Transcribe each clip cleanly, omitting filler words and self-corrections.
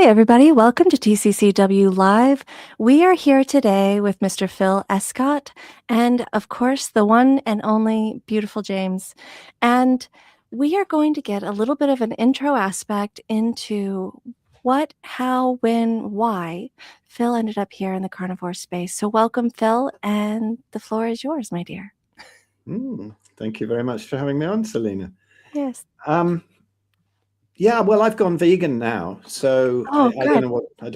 Hi, everybody. Welcome to TCCW Live. We are here today with Mr. Phil Escott and, of course, the one and only beautiful James. And we are going to get a little bit of an intro aspect into what, how, when, why Phil ended up here in the carnivore space. So welcome, Phil, and the floor is yours, my dear. Thank you very much for having me on, Selena. Yes. Yeah, well, I've gone vegan now, so Oh, I don't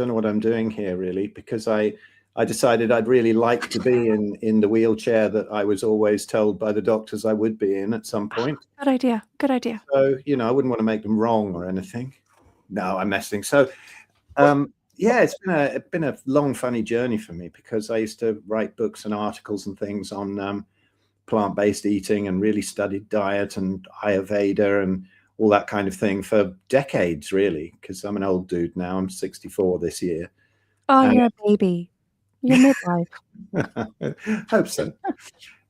know what I'm doing here really, because I decided I'd really like to be in the wheelchair that I was always told by the doctors I would be in at some point. Good idea. Good idea. So, I wouldn't want to make them wrong or anything. No, I'm messing. So, yeah, it's been a long, funny journey for me, because I used to write books and articles and things on plant-based eating and really studied diet and Ayurveda and all that kind of thing for decades, really, because I'm an old dude now. I'm 64 this year. Oh, you're a baby. You're midlife. Hope so.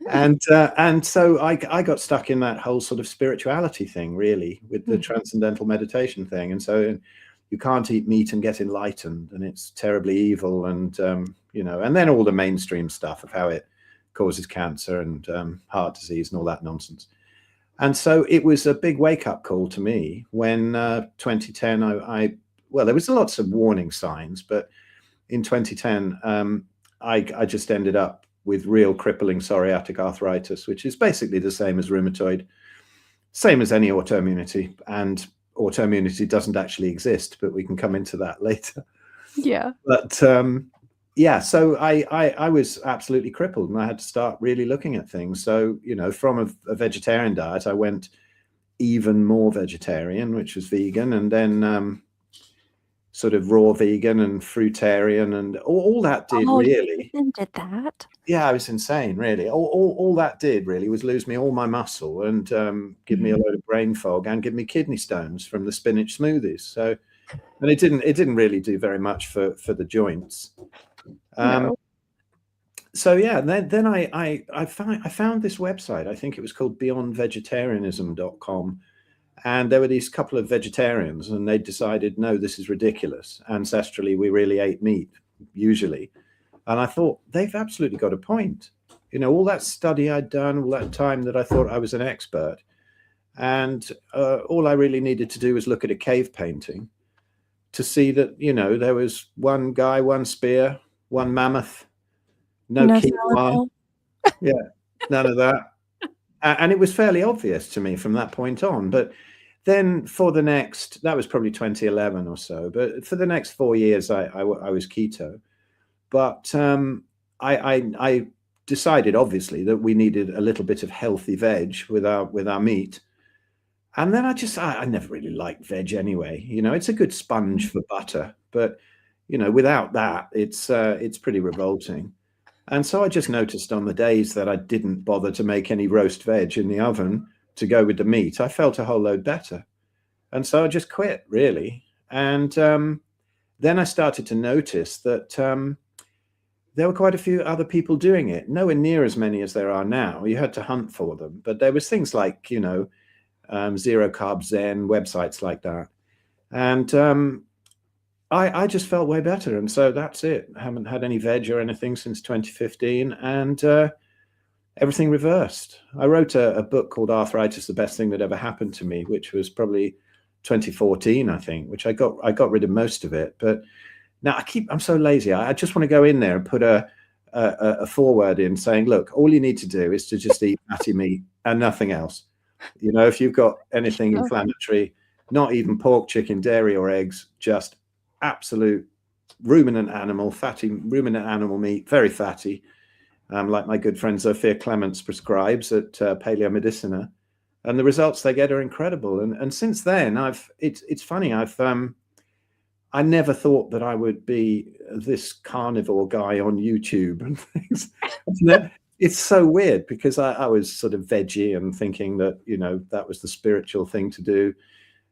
And so I got stuck in that whole sort of spirituality thing, really, with the transcendental meditation thing. And so you can't eat meat and get enlightened, and it's terribly evil. And, and then all the mainstream stuff of how it causes cancer and heart disease and all that nonsense. And so it was a big wake-up call to me when 2010, well, there was lots of warning signs, but in 2010, I just ended up with real crippling psoriatic arthritis, which is basically the same as rheumatoid, same as any autoimmunity. And autoimmunity doesn't actually exist, but we can come into that later. Yeah. But yeah, so I was absolutely crippled, and I had to start really looking at things. So, from a vegetarian diet, I went even more vegetarian, which was vegan, and then sort of raw vegan and fruitarian, and all that did really. You did that? Yeah, I was insane, really. All that did really was lose me all my muscle and give me a load of brain fog and give me kidney stones from the spinach smoothies. So, and it didn't really do very much for the joints. No. So yeah, then I found this website. I think it was called beyondvegetarianism.com, and there were these couple of vegetarians, and they decided, no, this is ridiculous. Ancestrally, we really ate meat usually, and I thought they've absolutely got a point. All that study I'd done, all that time that I thought I was an expert, and all I really needed to do was look at a cave painting to see that there was one guy, one spear, one mammoth, no quinoa, yeah, none of that. And it was fairly obvious to me from that point on. But then for the next, that was probably 2011 or so, but for the next 4 years, I was keto. But I decided, obviously, that we needed a little bit of healthy veg with our meat. And then I never really liked veg anyway. It's a good sponge for butter, but without that, it's pretty revolting. And so I just noticed on the days that I didn't bother to make any roast veg in the oven to go with the meat, I felt a whole load better. And so I just quit, really. And then I started to notice that there were quite a few other people doing it, nowhere near as many as there are now. You had to hunt for them. But there was things like, Zero Carb Zen, websites like that. And I just felt way better. And so that's it. I haven't had any veg or anything since 2015. And everything reversed. I wrote a book called Arthritis, the Best Thing That Ever Happened to Me, which was probably 2014, I think, which I got rid of most of it. But now I'm so lazy. I just want to go in there and put a foreword in saying, look, all you need to do is to just eat fatty meat and nothing else. If you've got anything inflammatory, not even pork, chicken, dairy, or eggs, just absolute ruminant animal meat, very fatty, like my good friend Sophia Clements prescribes at Paleo Medicina, and the results they get are incredible. And since then, it's funny. I never thought that I would be this carnivore guy on YouTube and things. It's so weird, because I was sort of veggie and thinking that that was the spiritual thing to do,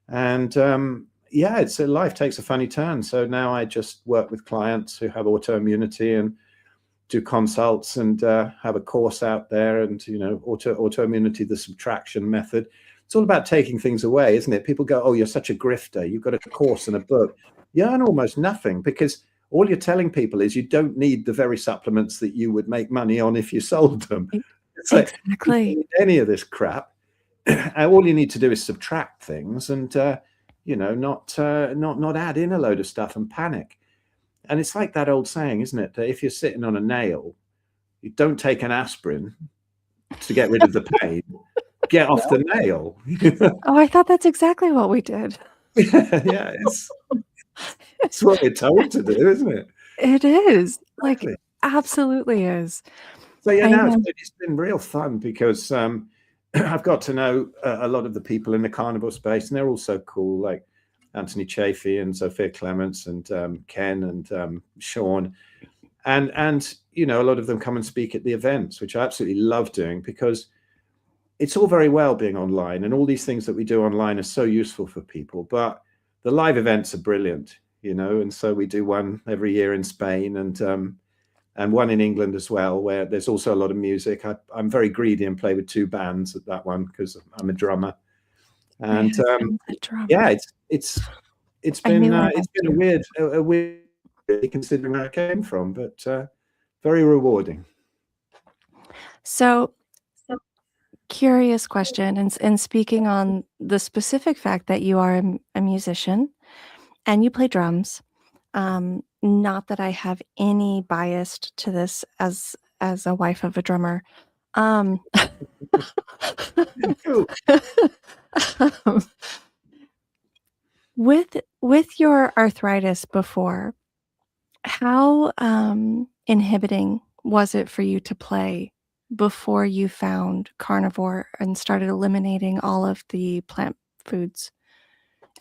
and yeah, life takes a funny turn. So now I just work with clients who have autoimmunity and do consults and have a course out there, and autoimmunity, the subtraction method. It's all about taking things away, isn't it? People go, oh, you're such a grifter, you've got a course and a book, you earn almost nothing, because all you're telling people is you don't need the very supplements that you would make money on if you sold them. It's like, you don't Exactly. need any of this crap. All you need to do is subtract things and, you know, not add in a load of stuff and panic. And it's like that old saying, isn't it? That if you're sitting on a nail, you don't take an aspirin to get rid of the pain. Get off the nail. Oh, I thought that's exactly what we did. Yeah, it's what we're told to do, isn't it? It is. Like, Exactly. absolutely is. So yeah, I now know. it's been real fun because I've got to know a lot of the people in the carnival space, and they're all so cool, like Anthony Chafee and Sophia Clements and Ken and Sean, and you know, a lot of them come and speak at the events, which I absolutely love doing, because it's all very well being online, and all these things that we do online are so useful for people, but the live events are brilliant, you know. And so we do one every year in Spain, and one in England as well, where there's also a lot of music. I'm very greedy and play with 2 bands at that one because I'm a drummer. My And husband's a drummer. yeah, it's I been knew I it's liked been you. a weird, considering where I came from, but very rewarding. So, curious question, and speaking on the specific fact that you are a musician and you play drums, not that I have any bias to this as a wife of a drummer. Um, Cool. um, with your arthritis before, how inhibiting was it for you to play before you found carnivore and started eliminating all of the plant foods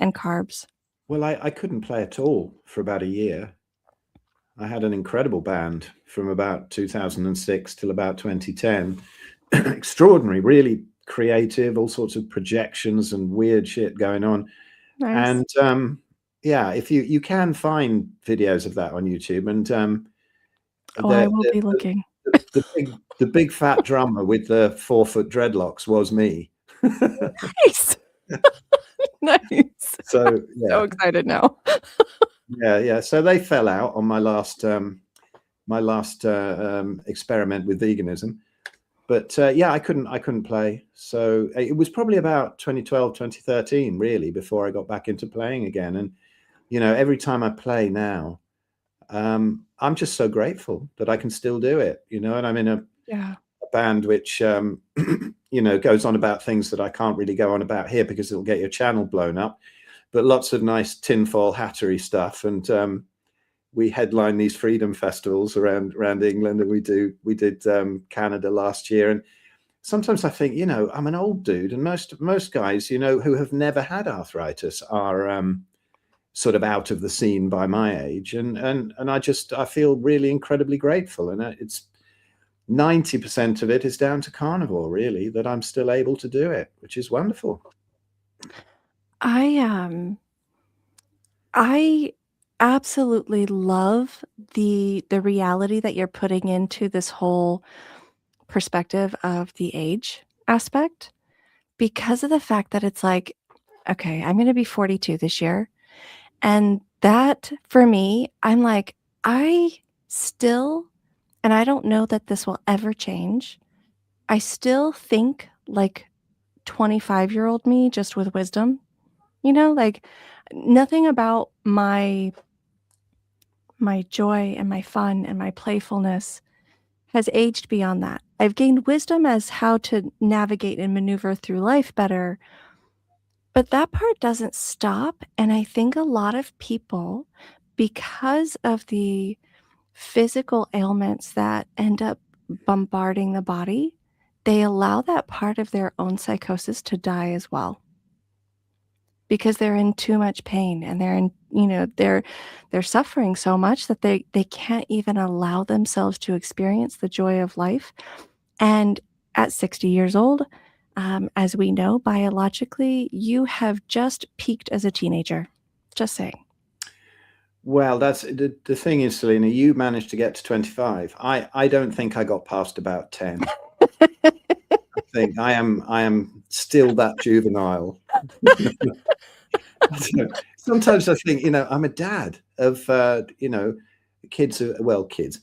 and carbs? Well, I couldn't play at all for about a year. I had an incredible band from about 2006 till about 2010. Extraordinary, really creative, all sorts of projections and weird shit going on. Nice. And yeah, if you can find videos of that on YouTube, and Oh, I the will the be looking. the big fat drummer with the 4-foot dreadlocks was me. Nice. Nice. So So yeah, excited now. yeah. So they fell out on my last experiment with veganism. But yeah, I couldn't play. So it was probably about 2012, 2013, really, before I got back into playing again. And you know, every time I play now, I'm just so grateful that I can still do it. You know, and I'm in a Yeah. band which you know, goes on about things that I can't really go on about here because it'll get your channel blown up. But lots of nice tinfoil hattery stuff, and we headline these freedom festivals around England, and we did Canada last year. And sometimes I think, you know, I'm an old dude, and most guys, you know, who have never had arthritis are sort of out of the scene by my age, and I feel really incredibly grateful, and it's 90% of it is down to carnivore, really, that I'm still able to do it, which is wonderful. I absolutely love the reality that you're putting into this whole perspective of the age aspect, because of the fact that it's like, okay, I'm gonna be 42 this year, and that for me, I'm like, I still, and I don't know that this will ever change, I still think like 25-year-old me, just with wisdom, you know? Like, nothing about my joy and my fun and my playfulness has aged beyond that. I've gained wisdom as how to navigate and maneuver through life better, but that part doesn't stop, and I think a lot of people, because of the physical ailments that end up bombarding the body, they allow that part of their own psychosis to die as well. Because they're in too much pain, and they're in, you know, they're suffering so much that they can't even allow themselves to experience the joy of life. And at 60 years old, as we know biologically, you have just peaked as a teenager. Just saying. Well, that's the thing is, Selena, you managed to get to 25. I don't think I got past about 10. I think I am still that juvenile. sometimes I think, I'm a dad of, kids, kids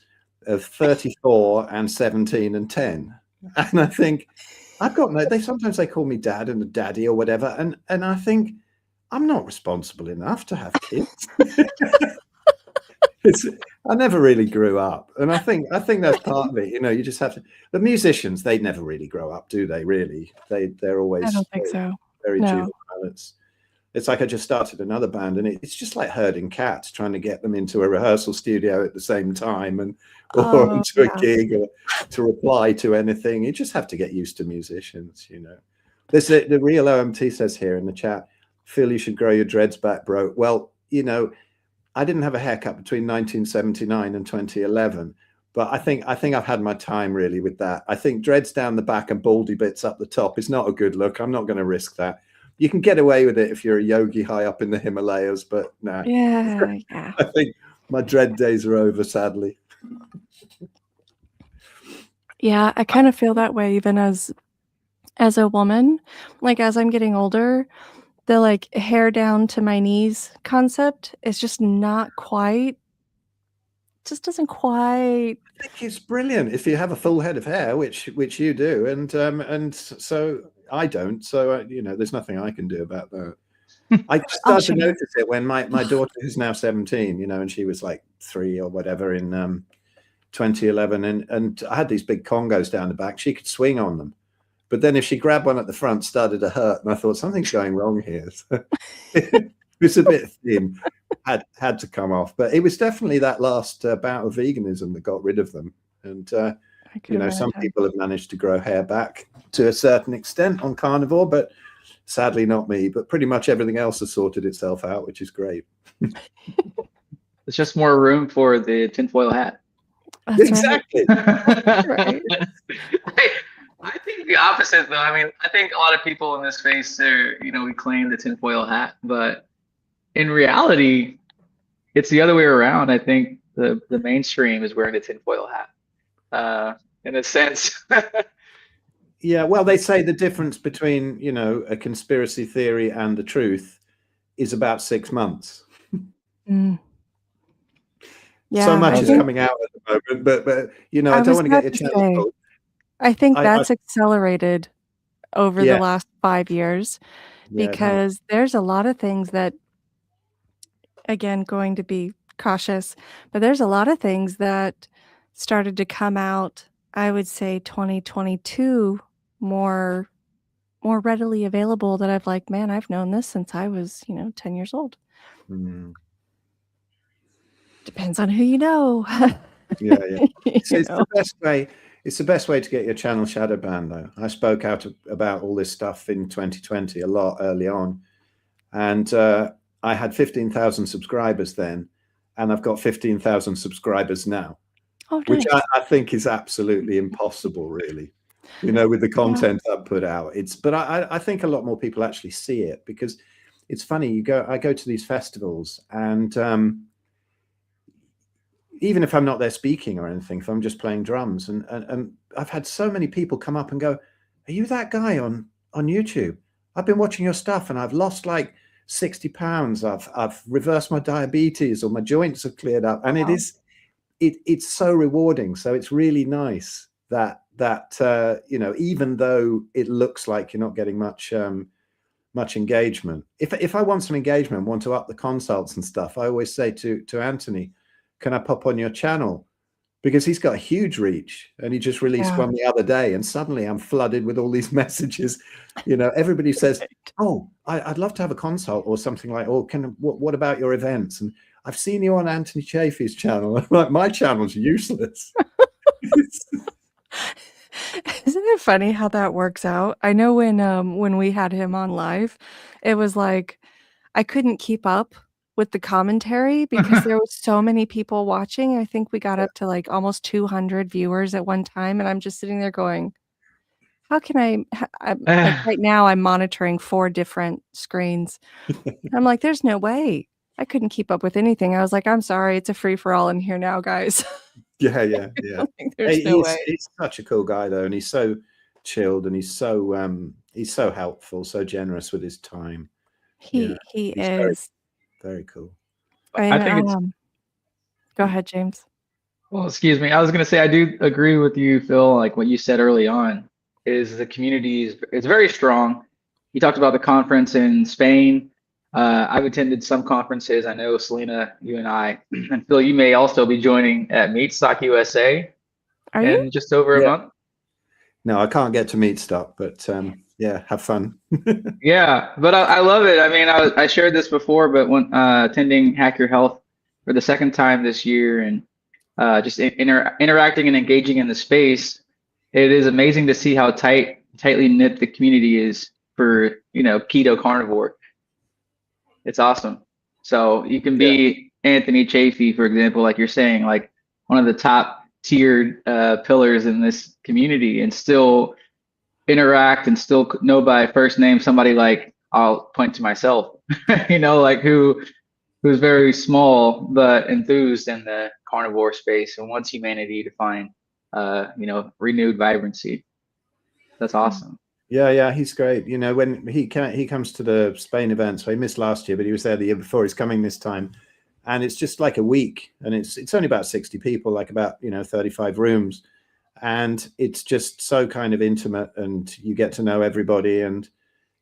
of 34 and 17 and 10. And I think I've got no, sometimes they call me dad and a daddy or whatever. And I think I'm not responsible enough to have kids. I never really grew up. And I think that's part of it. You just have to, the musicians, they never really grow up, do they really? They're I always don't think so. very No. juvenile. It's like I just started another band, and it's just like herding cats, trying to get them into a rehearsal studio at the same time, or Oh, to a yeah. gig, or to reply to anything. You just have to get used to musicians. This the real OMT says here in the chat, Phil, you should grow your dreads back, bro. Well, I didn't have a haircut between 1979 and 2011. But I think I've had my time really with that. I think dreads down the back and baldy bits up the top is not a good look. I'm not going to risk that. You can get away with it if you're a yogi high up in the Himalayas, but nah. Yeah. I think my dread days are over, sadly. Yeah, I kind of feel that way even as a woman. Like, as I'm getting older, the, like, hair down to my knees concept is just not quite just doesn't quite. I think it's brilliant if you have a full head of hair, which you do, and so I don't. So there's nothing I can do about that. I started to notice it when my daughter, who's now 17, and she was like 3 or whatever in 2011, and I had these big Congos down the back. She could swing on them, but then if she grabbed one at the front, started to hurt, and I thought something's going wrong here. So it was a bit thin, had to come off. But it was definitely that last bout of veganism that got rid of them. And some people have managed to grow hair back to a certain extent on carnivore, but sadly not me. But pretty much everything else has sorted itself out, which is great. There's just more room for the tinfoil hat. That's exactly. Right. I think the opposite, though. I mean, I think a lot of people in this space, we claim the tinfoil hat, but in reality, it's the other way around. I think the mainstream is wearing the tinfoil hat, in a sense. Yeah, well, they say the difference between, a conspiracy theory and the truth is about 6 months. Mm. Yeah, so much is coming out at the moment, but I don't want to get your channel pulled. I think that's accelerated over the last 5 years, because there's a lot of things that, again, going to be cautious, but there's a lot of things that started to come out, I would say 2022, more readily available, that I've like, man, I've known this since I was, 10 years old. Depends on who you know. Yeah. It's the best way. It's the best way to get your channel shadow banned, though. I spoke out about all this stuff in 2020 a lot early on, and I had 15,000 subscribers then, and I've got 15,000 subscribers now, which I think is absolutely impossible, really. With the content I put out. But I think a lot more people actually see it, because it's funny. I go to these festivals, and even if I'm not there speaking or anything, if I'm just playing drums, and I've had so many people come up and go, "Are you that guy on YouTube? I've been watching your stuff and I've lost like 60 pounds. I've reversed my diabetes, or my joints have cleared up." And it's so rewarding. So it's really nice that even though it looks like you're not getting much engagement, if I want some engagement, want to up the consults and stuff, I always say to Anthony, "Can I pop on your channel?" Because he's got a huge reach, and he just released one the other day, and suddenly I'm flooded with all these messages. Everybody says, "Oh, I'd love to have a consult," or something like, "Oh, what about your events?" And I've seen you on Anthony Chafee's channel. I'm like, my channel's useless. Isn't it funny how that works out? I know when we had him on live, it was like I couldn't keep up with the commentary because there was so many people watching. I think we got up to like almost 200 viewers at one time, and I'm just sitting there going, how can like right now I'm monitoring 4 different screens. I'm like, there's no way. I couldn't keep up with anything. I was like, I'm sorry, it's a free for all in here now, guys. Yeah. There's no way. He's such a cool guy, though, and he's so chilled, and he's so helpful, so generous with his time. He is. Very cool. I think it's Go ahead, James. well, excuse me. I was gonna say I do agree with you, Phil. Like what you said early on, is the community is it's very strong. You talked about the conference in Spain. I've attended some conferences. I know Selena, you and I, and Phil, you may also be joining at Meatstock USA Are you? in just over a Yeah. month. No, I can't get to meet stuff, but yeah, have fun. Yeah, but I love it. I mean, I shared this before, but when attending Hack Your Health for the second time this year and just interacting and engaging in the space, it is amazing to see how tightly knit the community is for, keto carnivore. It's awesome. So you can Yeah. be Anthony Chafee, for example, like you're saying, like one of the top tiered pillars in this community and still interact and still know by first name somebody like I'll point to myself, like who's very small but enthused in the carnivore space and wants humanity to find renewed vibrancy. That's awesome. Yeah, he's great. When he comes to the Spain event, so he missed last year, but he was there the year before. He's coming this time, and it's just like a week, and it's only about 60 people, like about 35 rooms, and it's just so kind of intimate, and you get to know everybody. And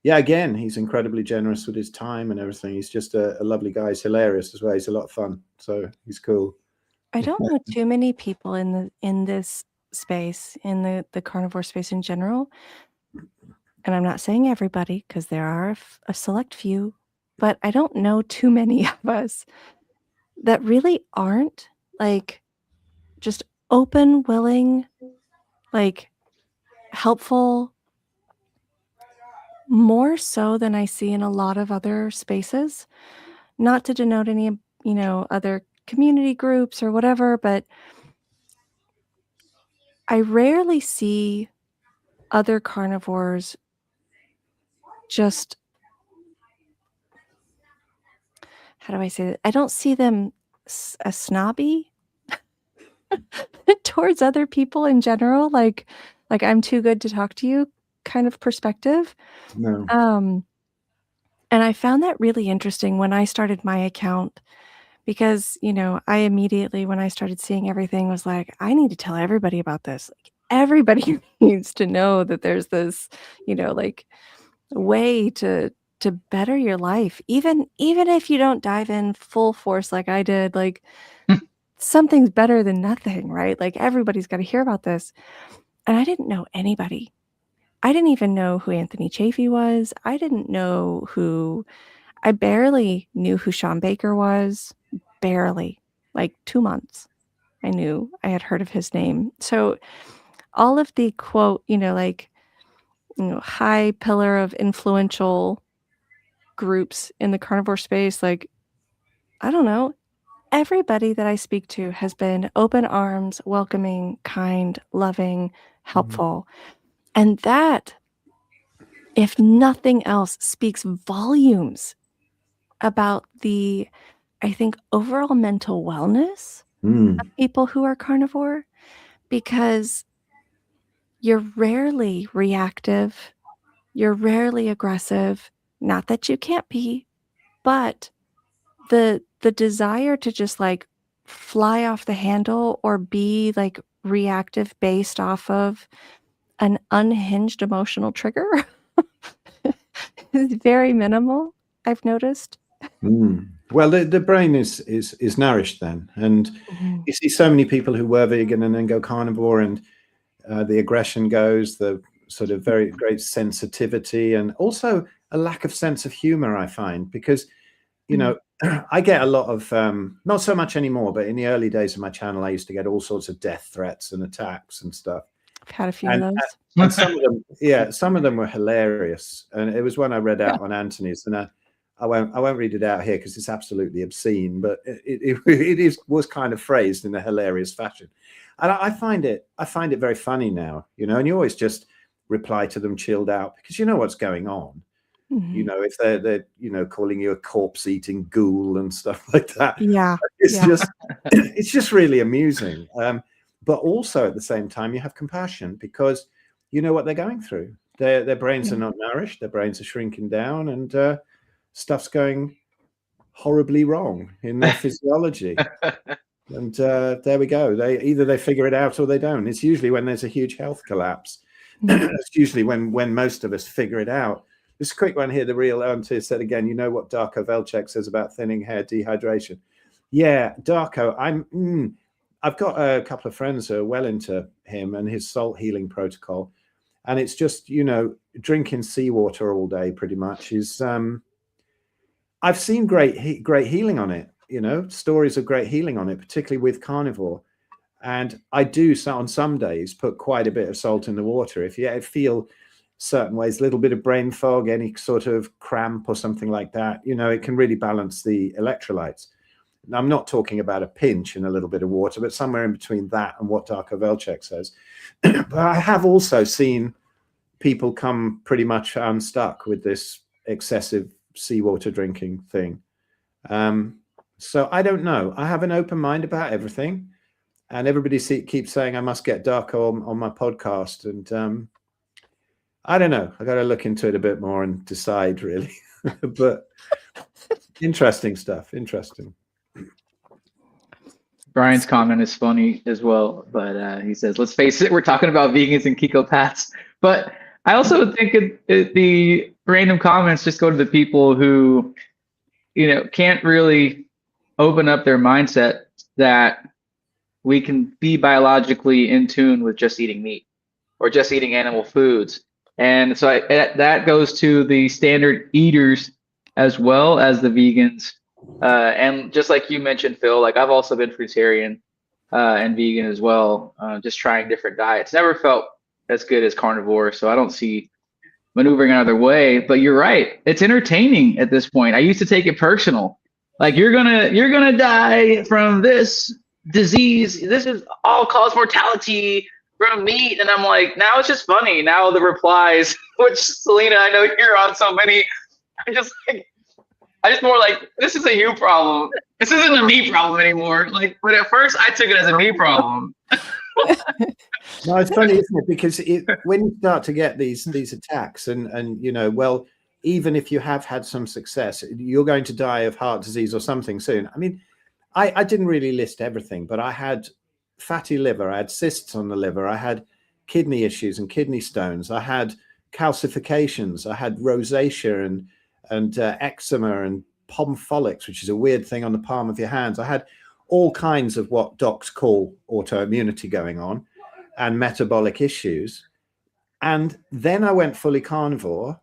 yeah, again, he's incredibly generous with his time and everything. He's just a lovely guy. He's hilarious as well. He's a lot of fun, so he's cool. I don't know too many people in this space, in the carnivore space in general. And I'm not saying everybody, because there are a select few, but I don't know too many of us that really aren't like just open, willing, like helpful, more so than I see in a lot of other spaces. Not to denote any, other community groups or whatever, but I rarely see other carnivores just, how do I say that? I don't see them as snobby towards other people in general, like I'm too good to talk to you kind of perspective. No. And I found that really interesting when I started my account because, I immediately, when I started seeing everything, was like, I need to tell everybody about this. Like, everybody needs to know that there's this, like way to better your life. Even if you don't dive in full force like I did, like something's better than nothing, right? Like everybody's got to hear about this. And I didn't know anybody. I didn't even know who Anthony Chafee was. I barely knew who Sean Baker was. Barely. Like 2 months. I had heard of his name. So all of the quote, high pillar of influential groups in the carnivore space, like, I don't know, everybody that I speak to has been open arms, welcoming, kind, loving, helpful. And that, if nothing else, speaks volumes about I think, overall mental wellness of people who are carnivore, because you're rarely reactive, you're rarely aggressive, not that you can't be, but the desire to just, like, fly off the handle or be, like, reactive based off of an unhinged emotional trigger is very minimal, I've noticed. Well, the brain is nourished then, and you see so many people who were vegan and then go carnivore, and the aggression goes, the sort of very great sensitivity, and also a lack of sense of humor, I find, because I get a lot of not so much anymore, but in the early days of my channel, I used to get all sorts of death threats and attacks and stuff. I've had a few of those. And some of them were hilarious. And it was one I read out on Anthony's, and I won't read it out here because it's absolutely obscene, but it was kind of phrased in a hilarious fashion. And I find it very funny now, and you always just reply to them chilled out because you know what's going on. If they're calling you a corpse eating ghoul and stuff like that. Yeah. It's just really amusing. But also at the same time, you have compassion because you know what they're going through. Their brains are not nourished. Their brains are shrinking down, and stuff's going horribly wrong in their physiology. And there we go. Either they figure it out or they don't. It's usually when there's a huge health collapse. It's usually when most of us figure it out. This quick one here, the real Ernst said again, you know what Darko Velchek says about thinning hair dehydration? Yeah, Darko, I've got a couple of friends who are well into him and his salt healing protocol. And it's just, drinking seawater all day pretty much is, I've seen great healing on it, stories of great healing on it, particularly with carnivore. And I do, so on some days, put quite a bit of salt in the water. If you feel certain ways, a little bit of brain fog, any sort of cramp or something like that, it can really balance the electrolytes. Now, I'm not talking about a pinch in a little bit of water, but somewhere in between that and what Darko Velchek says. But I have also seen people come pretty much unstuck with this excessive seawater drinking thing. So I don't know. I have an open mind about everything. And everybody keeps saying I must get Darko on my podcast. And I don't know. I got to look into it a bit more and decide, really. But interesting stuff. Interesting. Brian's comment is funny as well, but he says, let's face it, we're talking about vegans and kekopaths. But I also think the random comments just go to the people who, can't really open up their mindset that we can be biologically in tune with just eating meat or just eating animal foods. And so that goes to the standard eaters as well as the vegans. And just like you mentioned, Phil, like I've also been fruitarian and vegan as well, just trying different diets. Never felt as good as carnivore, so I don't see maneuvering another way. But you're right, it's entertaining at this point. I used to take it personal, like you're gonna die from this disease. This is all cause mortality from meat, and I'm like, now it's just funny. Now the replies, which Selena, I know you're on so many. I just more like, this is a you problem. This isn't a me problem anymore. Like, but at first I took it as a me problem. No, it's funny, isn't it? Because when you start to get these attacks, and well, even if you have had some success, you're going to die of heart disease or something soon. I mean, I didn't really list everything, but I had fatty liver, I had cysts on the liver, I had kidney issues and kidney stones, I had calcifications, I had rosacea and eczema and pompholix, which is a weird thing on the palm of your hands. I had all kinds of what docs call autoimmunity going on and metabolic issues. And then I went fully carnivore.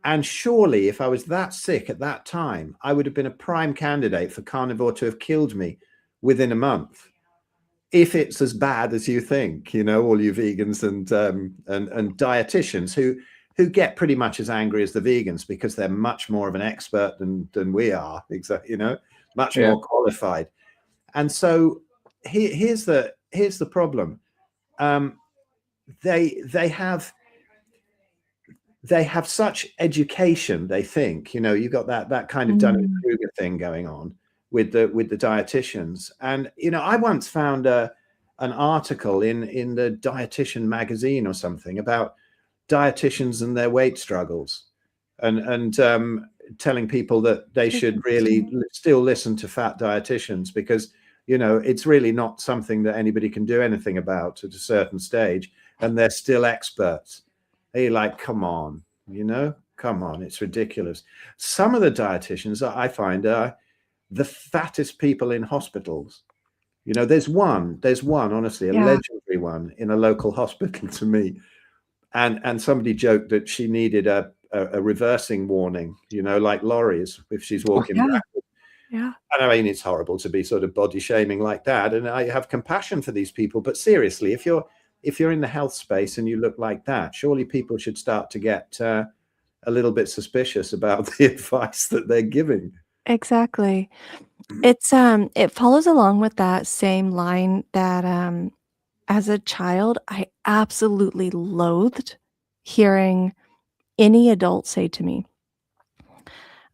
And surely if I was that sick at that time, I would have been a prime candidate for carnivore to have killed me within a month. If it's as bad as you think, all you vegans and dietitians who get pretty much as angry as the vegans because they're much more of an expert than we are, exactly, much more qualified. And so here's the problem. They have such education, they think, you've got that kind of Dunning-Kruger thing going on with the dietitians. And I once found an article in the Dietitian magazine or something about dietitians and their weight struggles, and telling people that they should really still listen to fat dietitians because it's really not something that anybody can do anything about at a certain stage, and they're still experts. Hey, like, come on, it's ridiculous. Some of the dietitians that I find are the fattest people in hospitals. There's one honestly, a legendary one in a local hospital to me. And somebody joked that she needed a reversing warning, like lorries, if she's walking backwards. Yeah. And I mean, it's horrible to be sort of body shaming like that. And I have compassion for these people. But seriously, if you're in the health space and you look like that, surely people should start to get a little bit suspicious about the advice that they're giving. Exactly. It's it follows along with that same line that as a child I absolutely loathed hearing any adult say to me.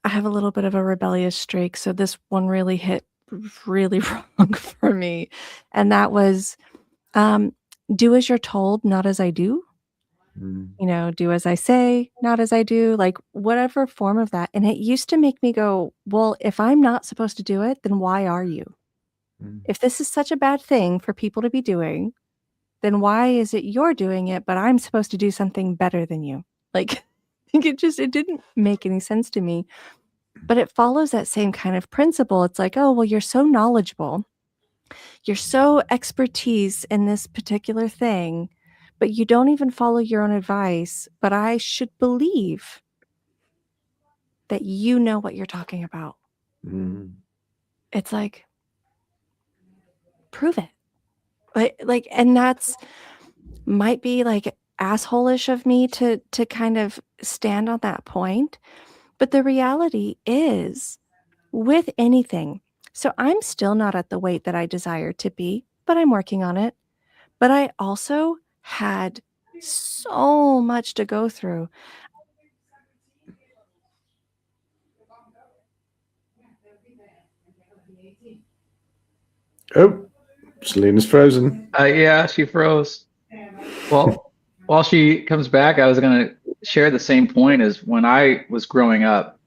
I have a little bit of a rebellious streak, so this one really hit really wrong for me. And that was do as you're told, not as I do. Do as I say, not as I do, like whatever form of that. And it used to make me go, well, if I'm not supposed to do it, then why are you? If this is such a bad thing for people to be doing, then why is it you're doing it, but I'm supposed to do something better than you? Like, it didn't make any sense to me. But it follows that same kind of principle. It's like, oh, well, you're so knowledgeable. You're so expertise in this particular thing, but you don't even follow your own advice. But I should believe that you know what you're talking about. It's like, prove it. And that's might be like asshole-ish of me to kind of stand on that point. But the reality is, with anything, so I'm still not at the weight that I desire to be, but I'm working on it. But I also had so much to go through. Oh, Selena's frozen. Yeah, she froze. Well, while she comes back, I was going to share the same point as when I was growing up.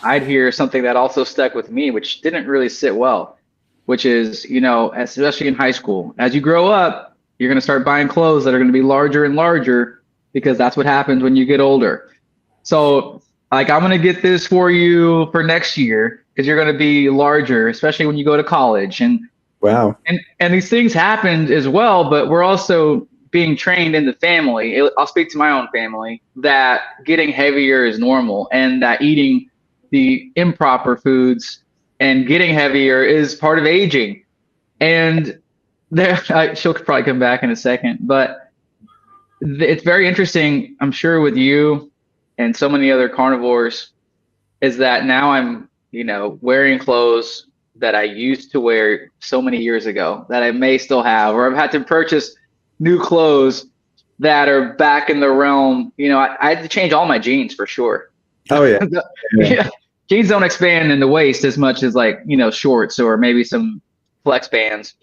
I'd hear something that also stuck with me, which didn't really sit well, which is, especially in high school, as you grow up, you're going to start buying clothes that are going to be larger and larger because that's what happens when you get older. So, like, I'm going to get this for you for next year because you're going to be larger, especially when you go to college. And Wow. And these things happened as well, but we're also being trained in the family. I'll speak to my own family that getting heavier is normal and that eating the improper foods and getting heavier is part of aging. And she'll probably come back in a second, but it's very interesting, I'm sure, with you and so many other carnivores, is that now I'm, wearing clothes that I used to wear so many years ago that I may still have, or I've had to purchase new clothes that are back in the realm. I had to change all my jeans for sure. Oh yeah. Yeah. Jeans don't expand in the waist as much as shorts or maybe some flex bands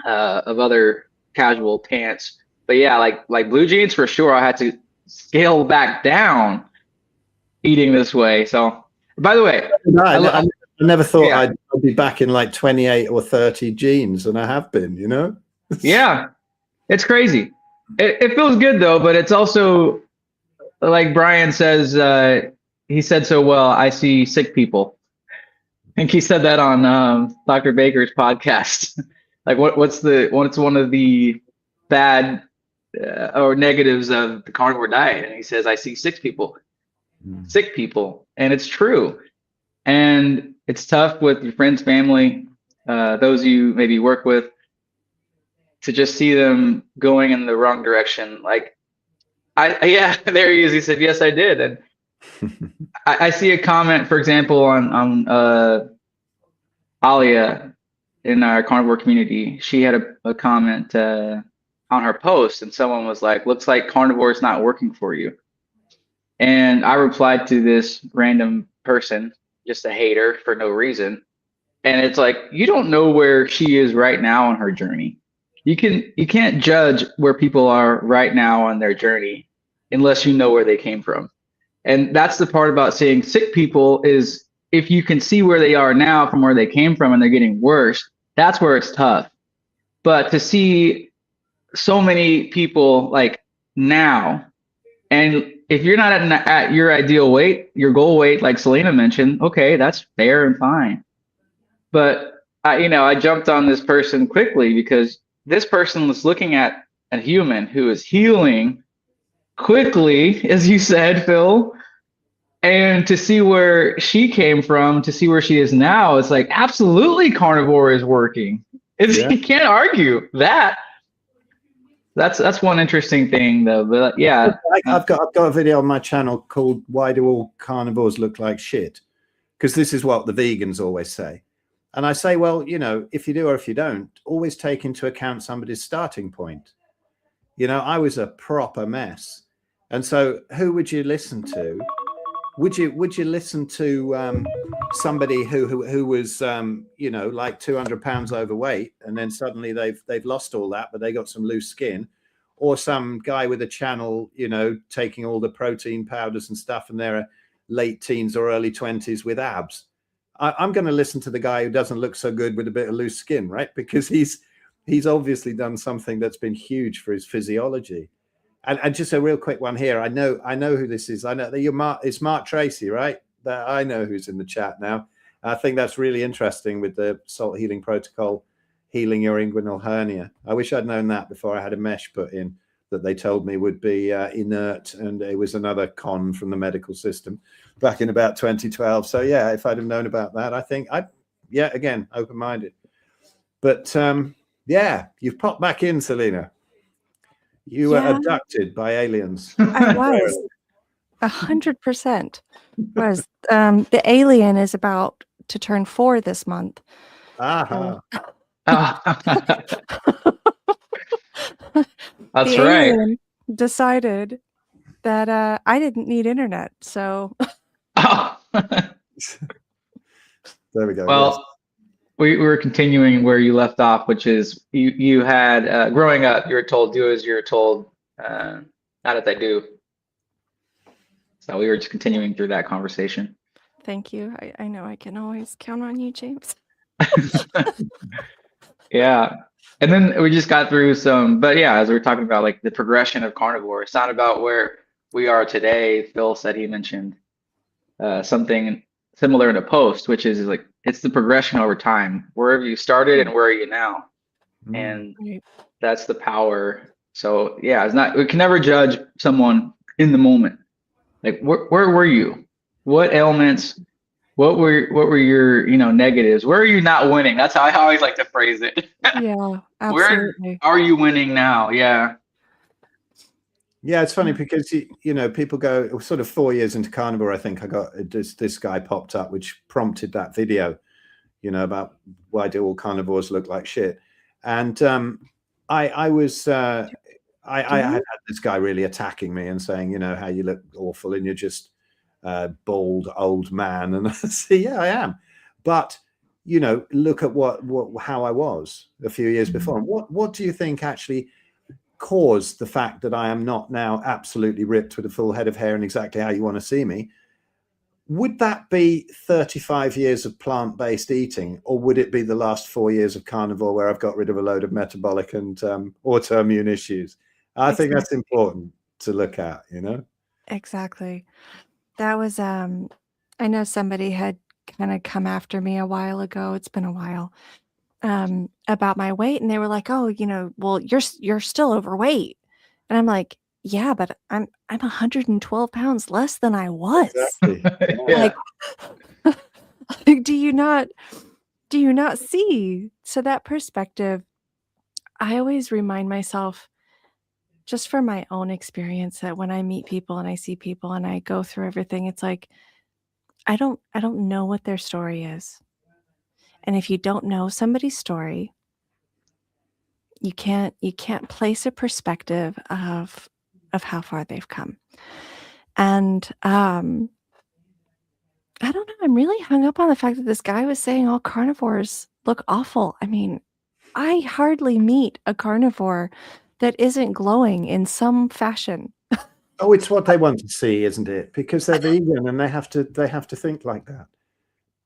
of other casual pants. But yeah, like blue jeans for sure. I had to scale back down eating this way. So, by the way, I never thought yeah. I'd be back in like 28 or 30 jeans, and I have been, Yeah, it's crazy. It feels good though, but it's also like Brian says, he said so well, I see sick people. I think he said that on Dr. Baker's podcast. Like what's one of the bad or negatives of the carnivore diet? And he says, I see sick people. And it's true. And it's tough with your friends, family, those you maybe work with, to just see them going in the wrong direction. Like, yeah, there he is. He said, yes, I did. And I see a comment, for example, on Alia in our carnivore community. She had a comment on her post, and someone was like, looks like carnivore is not working for you. And I replied to this random person, just a hater for no reason. And it's like, you don't know where she is right now on her journey. You can't judge where people are right now on their journey unless you know where they came from. And that's the part about seeing sick people, is if you can see where they are now from where they came from and they're getting worse, that's where it's tough. But to see so many people like now, and if you're not at your ideal weight, your goal weight, like Selena mentioned, okay, that's fair and fine. But I jumped on this person quickly because this person was looking at a human who is healing quickly, as you said, Phil, and to see where she came from, to see where she is now, it's like, absolutely carnivore is working. You can't argue that. That's one interesting thing, though. But yeah, I've got a video on my channel called "Why Do All Carnivores Look Like Shit?" Because this is what the vegans always say, and I say, well, if you do or if you don't, always take into account somebody's starting point. I was a proper mess, and so who would you listen to? Would you listen to somebody who was like 200 pounds overweight, and then suddenly they've lost all that, but they got some loose skin? or some guy with a channel, you know, taking all the protein powders and stuff, and they're late teens or early 20s with abs. I'm going to listen to the guy who doesn't look so good with a bit of loose skin, right? Because he's obviously done something that's been huge for his physiology. And just a real quick one here. I know who this is. I know that it's Mark Tracy, right? That I know who's in the chat now. I think that's really interesting with the salt healing protocol, healing your inguinal hernia. I wish I'd known that before I had a mesh put in that they told me would be inert, and it was another con from the medical system back in about 2012. So yeah, if I'd have known about that, I think again, open-minded. But yeah, you've popped back in, Selena. You were abducted by aliens. I was 100%. Was the alien is about to turn 4 this month. Aha. That's the right. alien decided that I didn't need internet, so. There we go. Well, yes. we were continuing where you left off, which is you had growing up, you were told do as you're told, not as I do. So we were just continuing through that conversation. Thank you. I know I can always count on you, James. Yeah. And then we just got through some, but yeah, as we were talking about like the progression of carnivore, it's not about where we are today. Phil said he mentioned something similar in a post, which is like it's the progression over time. Wherever you started and where are you now? And that's the power. So yeah, it's not, we can never judge someone in the moment. Like where were you? What ailments? What were your, you know, negatives? Where are you not winning? That's how I always like to phrase it. Yeah, absolutely. Where are you winning now? Yeah. Yeah, it's funny because you know, people go sort of 4 years into carnivore. I think I got this guy popped up, which prompted that video, you know, about why do all carnivores look like shit. And I had this guy really attacking me and saying, you know, how you look awful and you're just bald old man. And I say, yeah, I am. But you know, look at how I was a few years before. And what do you think actually caused the fact that I am not now absolutely ripped with a full head of hair and exactly how you want to see me? Would that be 35 years of plant-based eating, or would it be the last 4 years of carnivore where I've got rid of a load of metabolic and autoimmune issues? I think that's important to look at, you know? Exactly. That was, I know somebody had kind of come after me a while ago. It's been a while, about my weight. And they were like, oh, you know, well, you're still overweight. And I'm like, yeah, but I'm 112 pounds less than I was. Exactly. Yeah. Like, do you not see? So that perspective, I always remind myself, just from my own experience, that when I meet people and I see people and I go through everything, it's like, I don't know what their story is. And if you don't know somebody's story, you can't place a perspective of how far they've come. And I don't know, I'm really hung up on the fact that this guy was saying all carnivores look awful. I mean, I hardly meet a carnivore that isn't glowing in some fashion. Oh, it's what they want to see, isn't it? Because they're vegan and they have to think like that.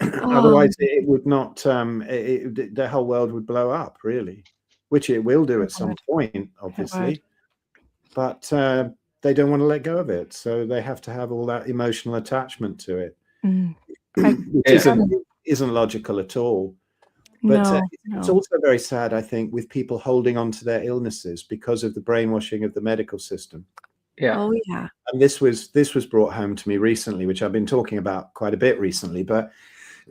Otherwise, it would not. The whole world would blow up, really, which it will do at some point, obviously. But they don't want to let go of it, so they have to have all that emotional attachment to it, which isn't logical at all. But it's also very sad, I think, with people holding on to their illnesses because of the brainwashing of the medical system. Yeah. Oh yeah. And this was brought home to me recently, which I've been talking about quite a bit recently, but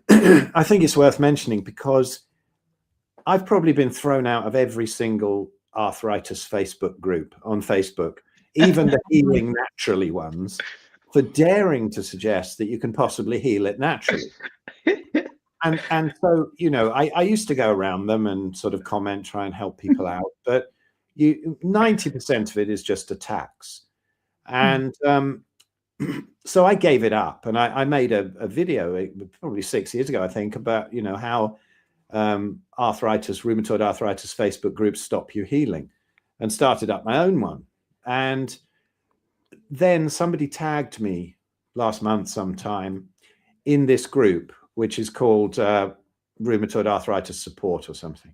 I think it's worth mentioning because I've probably been thrown out of every single arthritis Facebook group on Facebook, even the healing naturally ones, for daring to suggest that you can possibly heal it naturally. And so, you know, I used to go around them and sort of comment, try and help people out, but 90% of it is just attacks. And so I gave it up, and I made a video probably 6 years ago, I think, about, you know, how rheumatoid arthritis Facebook groups stop you healing. and started up my own one. And then somebody tagged me last month sometime in this group, which is called Rheumatoid Arthritis Support or something.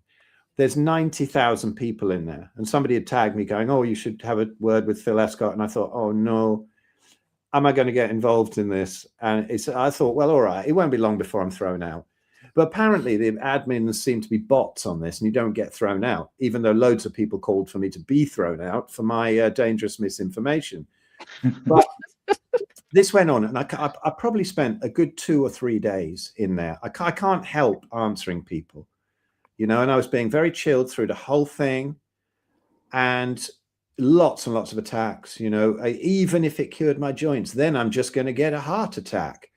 There's 90,000 people in there. And somebody had tagged me going, oh, you should have a word with Phil Escott. And I thought, oh, no, am I going to get involved in this? And I thought, well, all right, it won't be long before I'm thrown out. But apparently the admins seem to be bots on this and you don't get thrown out, even though loads of people called for me to be thrown out for my dangerous misinformation. But this went on, and I probably spent a good 2 or 3 days in there. I can't help answering people, and I was being very chilled through the whole thing, and lots and lots of attacks, even if it cured my joints, then I'm just going to get a heart attack,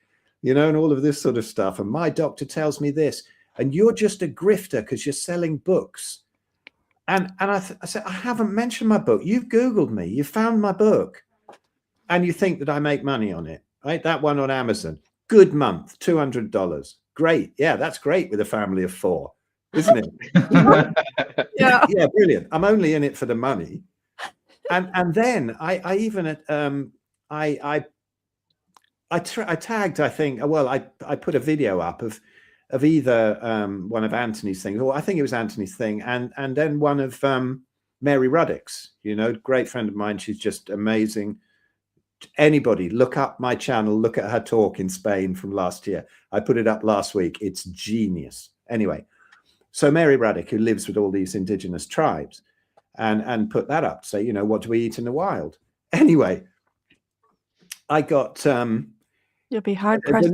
and all of this sort of stuff. And my doctor tells me this, and you're just a grifter because you're selling books. And I said, I haven't mentioned my book. You've Googled me. You found my book. And you think that I make money on it, right? That one on Amazon, good month, $200. Great. Yeah, that's great with a family of 4, isn't it? Yeah. Yeah, brilliant. I'm only in it for the money. And then I even tagged, I think, well, I put a video up of either one of Anthony's things, or I think it was Anthony's thing, and then one of Mary Ruddock's, great friend of mine. She's just amazing. Anybody look up my channel, look at her talk in Spain from last year. I put it up last week. It's genius. Anyway, so Mary Ruddock, who lives with all these indigenous tribes, and put that up, say, what do we eat in the wild? Anyway, I got you'll be hard pressed.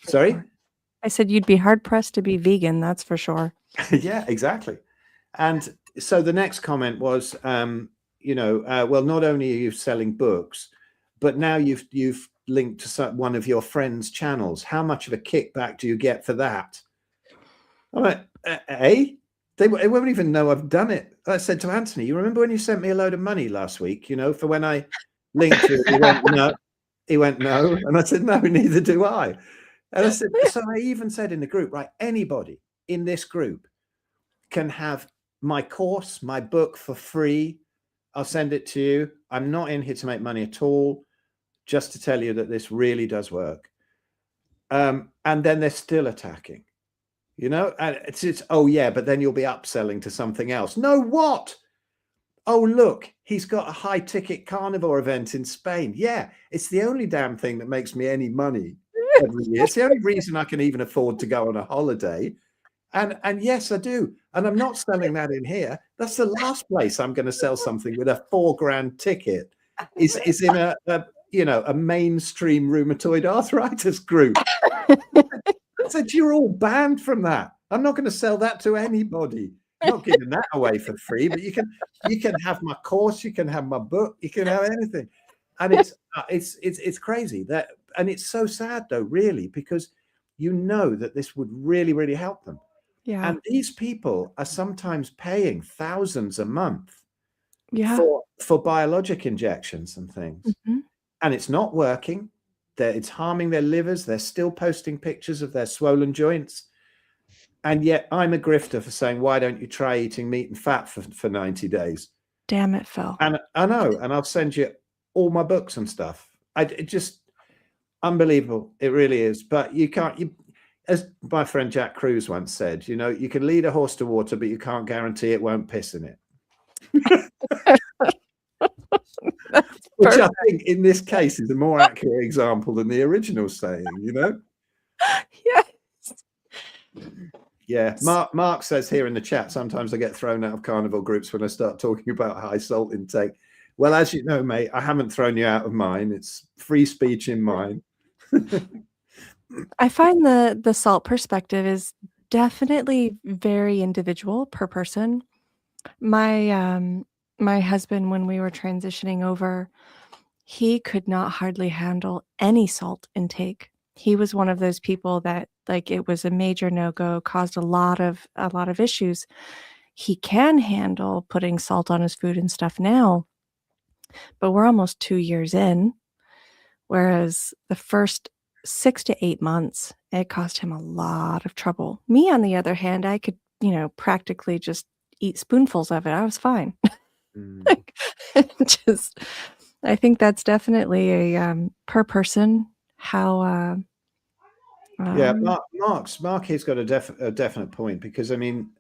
Sorry? I said you'd be hard pressed to be vegan, that's for sure. Yeah, exactly. And so the next comment was, well, not only are you selling books, but now you've linked to one of your friends' channels. How much of a kickback do you get for that? I'm like, eh? They won't even know I've done it. I said to Anthony, you remember when you sent me a load of money last week, for when I linked to it? He went, no. He went, no. And I said, no, neither do I. And I said, so I even said in the group, right, anybody in this group can have my course, my book for free. I'll send it to you. I'm not in here to make money at all, just to tell you that this really does work. And then they're still attacking, and it's oh yeah, but then you'll be upselling to something else. No, what? Oh, look, he's got a high ticket carnivore event in Spain. Yeah, it's the only damn thing that makes me any money every year. It's the only reason I can even afford to go on a holiday. And yes, I do. And I'm not selling that in here. That's the last place I'm going to sell something with a $4,000 ticket is in a mainstream rheumatoid arthritis group. I said, you're all banned from that. I'm not going to sell that to anybody. I'm not giving that away for free, but you can have my course, you can have my book, you can have anything. And it's crazy that, and it's so sad though, really, because that this would really, really help them. Yeah. And these people are sometimes paying thousands a month for biologic injections and things. Mm-hmm. And it's not working. It's harming their livers. They're still posting pictures of their swollen joints. And yet I'm a grifter for saying, why don't you try eating meat and fat for 90 days? Damn it, Phil. And I know, and I'll send you all my books and stuff. It just unbelievable. It really is. But you can't, as my friend Jack Cruz once said, you can lead a horse to water, but you can't guarantee it won't piss in it. Which I think in this case is a more accurate example than the original saying, Yes. Yeah. Mark says here in the chat, sometimes I get thrown out of carnivore groups when I start talking about high salt intake. Well, as you know, mate, I haven't thrown you out of mine. It's free speech in mine. I find the salt perspective is definitely very individual per person. My husband, when we were transitioning over, he could not hardly handle any salt intake. He was one of those people that it was a major no-go, caused a lot of issues. He can handle putting salt on his food and stuff now, but we're almost 2 years in, whereas the first 6 to 8 months, it caused him a lot of trouble. Me, on the other hand, I could, practically just eat spoonfuls of it. I was fine. Mm. Like, just, I think that's definitely a per person how Yeah, um, Mark has got a definite point, because I mean,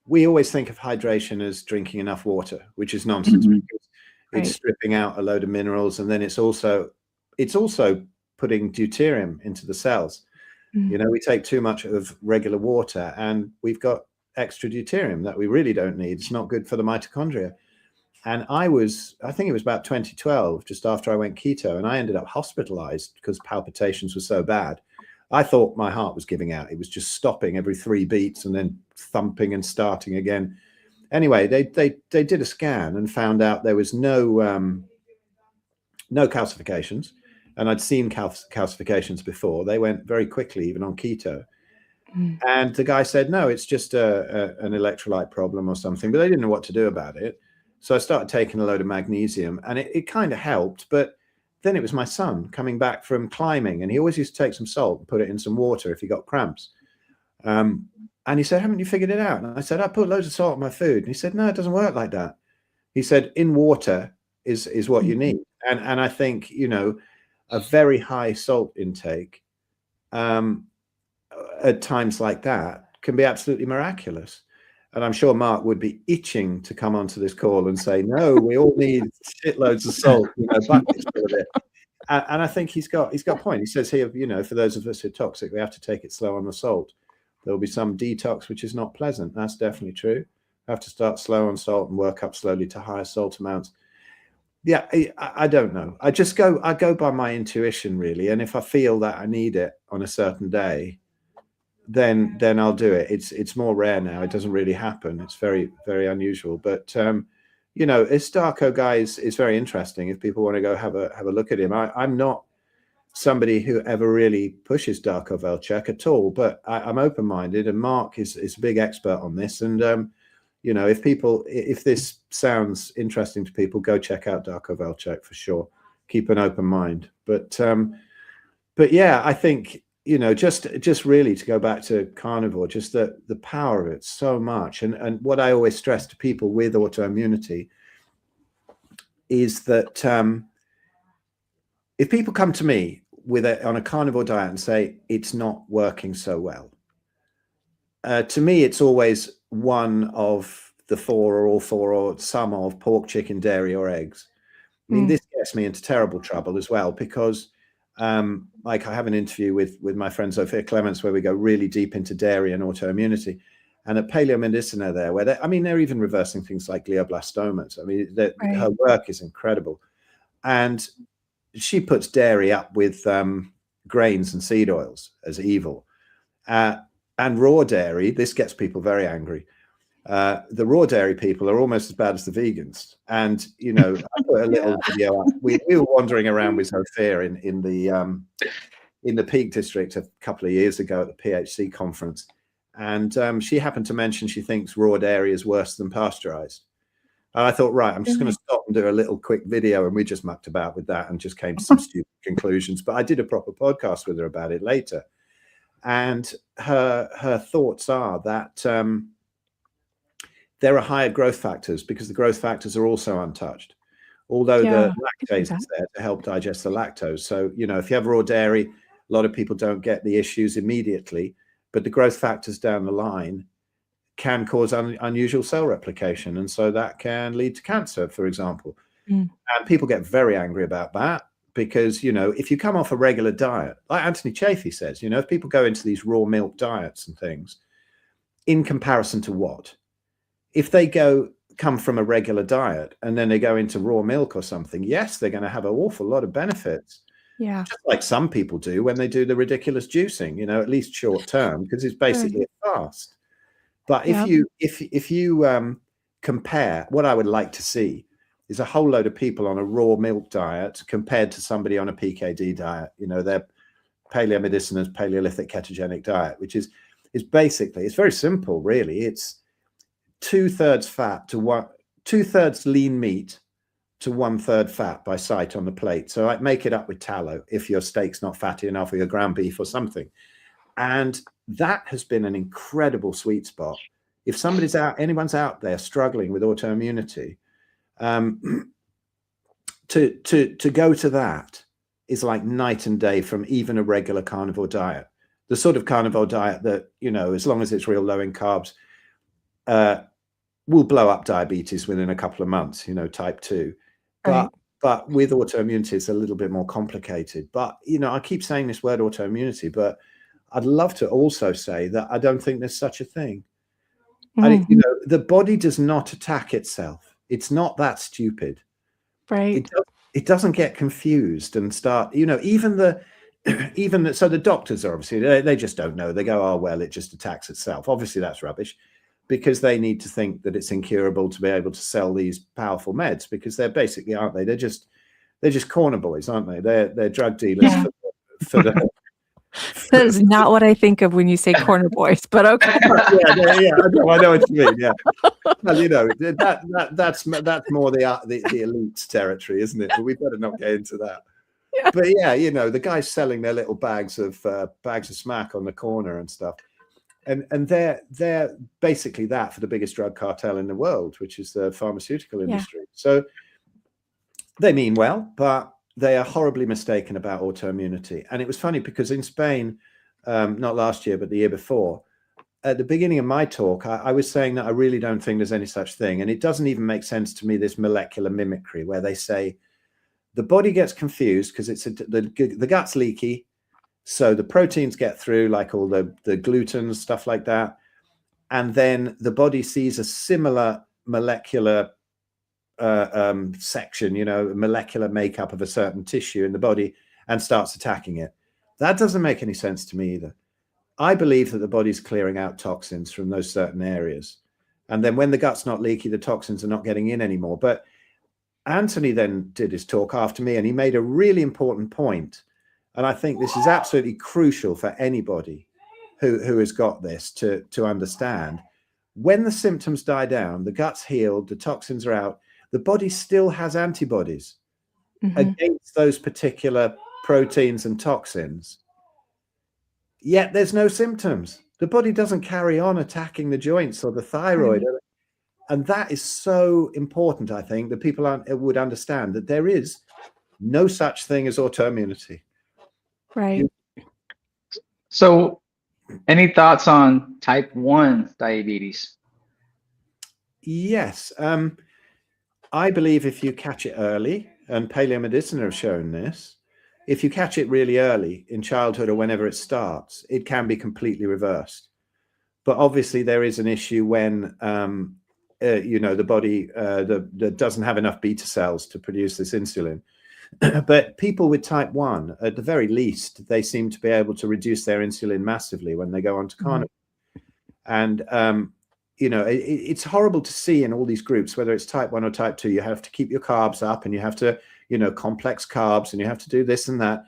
we always think of hydration as drinking enough water, which is nonsense, Mhm. because it's right. stripping out a load of minerals, and then it's also putting deuterium into the cells. Mm, You know, we take too much of regular water, and we've got extra deuterium that we really don't need. It's not good for the mitochondria. And I think it was about 2012, just after I went keto, and I ended up hospitalized because palpitations were so bad. I thought my heart was giving out. It was just stopping every 3 beats and then thumping and starting again. Anyway, they did a scan and found out there was no calcifications, and I'd seen calcifications before. They went very quickly, even on keto. mm, And the guy said, no, it's just an electrolyte problem or something, but they didn't know what to do about it. So I started taking a load of magnesium, and it kind of helped. But then it was my son coming back from climbing, and he always used to take some salt and put it in some water if he got cramps. Um, and he said, haven't you figured it out? And I said, I put loads of salt in my food. And he said, no, it doesn't work like that. He said, in water is what you mm, need. And I think, you know, a very high salt intake um, at times like that can be absolutely miraculous. And I'm sure Mark would be itching to come onto this call and say, no, we all need shitloads of salt, you know, buckets full of it. And I think he's got a point. He says here, you know, for those of us who are toxic, we have to take it slow on the salt. There'll be some detox, which is not pleasant. That's definitely true. Have to start slow on salt and work up slowly to higher salt amounts. Yeah, I don't know. I go by my intuition, really. And if I feel that I need it on a certain day, then I'll do it. It's more rare now. It doesn't really happen. It's very, very unusual. But you know, Estarco guy is very interesting. If people want to go have a look at him, I'm not somebody who ever really pushes Darko Velchek at all, but I'm open-minded, and Mark is a big expert on this. And you know, if this sounds interesting to people, go check out Darko Velchek for sure. Keep an open mind. But yeah, I think, you know, just really to go back to carnivore, just the power of it so much. And what I always stress to people with autoimmunity is that if people come to me on a carnivore diet and say it's not working so well, to me it's always one of the four, or all four, or some of pork, chicken, dairy, or eggs. I mean, mm, this gets me into terrible trouble as well, because like I have an interview with my friend Sophia Clements where we go really deep into dairy and autoimmunity, and at Paleomedicina there, where they're even reversing things like glioblastomas. I mean, her right. work is incredible, and she puts dairy up with grains and seed oils as evil, and raw dairy. This gets people very angry. The raw dairy people are almost as bad as the vegans. And, you know, I put a Yeah. little video up. We were wandering around with Sophia in the Peak District a couple of years ago at the PHC conference. And she happened to mention she thinks raw dairy is worse than pasteurized. And I thought, right, I'm just going to Really? stop and do a little quick video. And we just mucked about with that and just came to some stupid conclusions. But I did a proper podcast with her about it later. And her thoughts are that there are higher growth factors, because the growth factors are also untouched, although Yeah, the I could see lactase that. is there to help digest the lactose. So, you know, if you have raw dairy, a lot of people don't get the issues immediately, but the growth factors down the line can cause unusual cell replication. And so that can lead to cancer, for example. Mm, And people get very angry about that, because, you know, if you come off a regular diet, like Anthony Chaffee says, you know, if people go into these raw milk diets and things, in comparison to what? If they come from a regular diet and then they go into raw milk or something, yes, they're going to have an awful lot of benefits, yeah, just like some people do when they do the ridiculous juicing, you know, at least short term, because it's sure. basically a fast. But Yeah. if you compare, what I would like to see is a whole load of people on a raw milk diet compared to somebody on a PKD diet. You know, their Paleomedicina's Paleolithic ketogenic diet, which is basically, it's very simple, really. It's 2/3 fat to 2/3 lean meat to 1/3 fat by sight on the plate. So I make it up with tallow if your steak's not fatty enough, or your ground beef or something. And that has been an incredible sweet spot. if anyone's out there struggling with autoimmunity, to go to that is like night and day from even a regular carnivore diet. The sort of carnivore diet that, as long as it's real low in carbs, will blow up diabetes within a couple of months, type 2. Right. But with autoimmunity, it's a little bit more complicated. But, I keep saying this word autoimmunity, but I'd love to also say that I don't think there's such a thing. Mm-hmm. The body does not attack itself. It's not that stupid. Right. It doesn't get confused and start, so the doctors are obviously, they just don't know. They go, oh, well, it just attacks itself. Obviously that's rubbish, because they need to think that it's incurable to be able to sell these powerful meds, because they're basically, aren't they? They're just corner boys, aren't they? They're drug dealers for the That is not what I think of when you say corner boys, but okay. yeah, I know what you mean. Yeah, well, that's more the elite's territory, isn't it? But we better not get into that. Yeah. But yeah, the guys selling their little bags of smack on the corner and stuff, and they're basically that for the biggest drug cartel in the world, which is the pharmaceutical industry. Yeah. So they mean well, but they are horribly mistaken about autoimmunity. And it was funny because in Spain, not last year, but the year before, at the beginning of my talk, I was saying that I really don't think there's any such thing. And it doesn't even make sense to me, this molecular mimicry, where they say the body gets confused because the gut's leaky. So the proteins get through, like all the glutens, stuff like that. And then the body sees a similar molecular section, molecular makeup of a certain tissue in the body, and starts attacking it. That doesn't make any sense to me either. I believe that the body's clearing out toxins from those certain areas, and then when the gut's not leaky, the toxins are not getting in anymore. But Anthony then did his talk after me, and he made a really important point, and I think this is absolutely crucial for anybody who has got this to understand. When the symptoms die down, the gut's healed, the toxins are out, the body still has antibodies against those particular proteins and toxins. Yet there's no symptoms. The body doesn't carry on attacking the joints or the thyroid. And that is so important, I think, that people would understand that there is no such thing as autoimmunity. Right. So any thoughts on type 1 diabetes? Yes. I believe if you catch it early, and paleomedicine have shown this, if you catch it really early in childhood or whenever it starts, it can be completely reversed. But obviously there is an issue when, the body that doesn't have enough beta cells to produce this insulin. But people with type 1, at the very least, they seem to be able to reduce their insulin massively when they go onto carnivore. And, it's horrible to see in all these groups, whether it's type 1 or type 2, you have to keep your carbs up, and you have to, complex carbs, and you have to do this and that.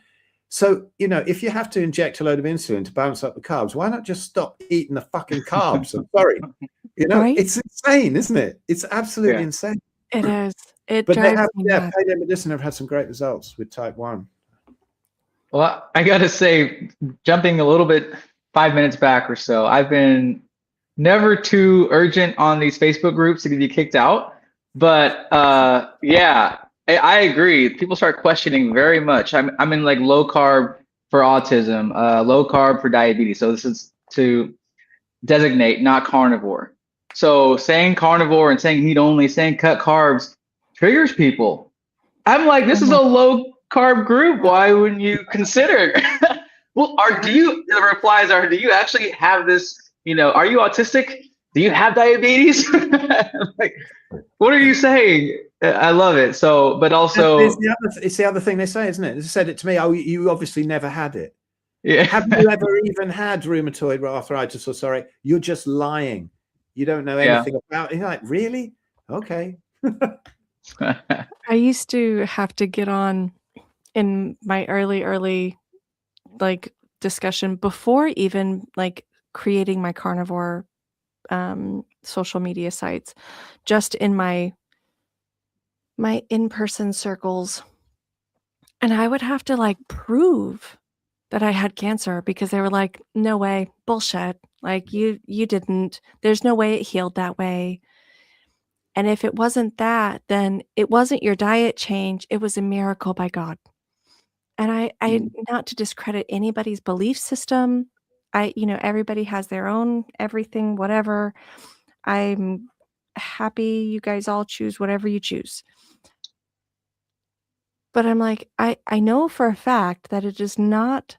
So, if you have to inject a load of insulin to balance up the carbs, why not just stop eating the fucking carbs? I'm sorry. Right? It's insane, isn't it? It's absolutely insane. It is. But they have, paleomedicine have had some great results with type 1. Well, I got to say, jumping a little bit 5 minutes back or so, I've been never too urgent on these Facebook groups to get kicked out. But I agree. People start questioning very much. I'm in like low carb for autism, low carb for diabetes. So this is to designate not carnivore. So saying carnivore and saying meat only, saying cut carbs triggers people. I'm like, this is a low carb group. Why wouldn't you consider? Well, the replies are, do you actually have this? Are you autistic? Do you have diabetes? Like, what are you saying? I love it. So, but also, it's the other thing they say, isn't it? They said it to me. Oh, you obviously never had it. Yeah. Have you ever even had rheumatoid arthritis? Or sorry, you're just lying. You don't know anything about it. You're like, really? Okay. I used to have to get on in my early like discussion before even like creating my carnivore social media sites, just in my in-person circles, and I would have to like prove that I had cancer, because they were like, no way, bullshit, Like you didn't. There's no way it healed that way. And if it wasn't that, then it wasn't your diet change, it was a miracle by God. And I Mm. not to discredit anybody's belief system. Everybody has their own everything, whatever. I'm happy you guys all choose whatever you choose. But I'm like, I know for a fact that it is not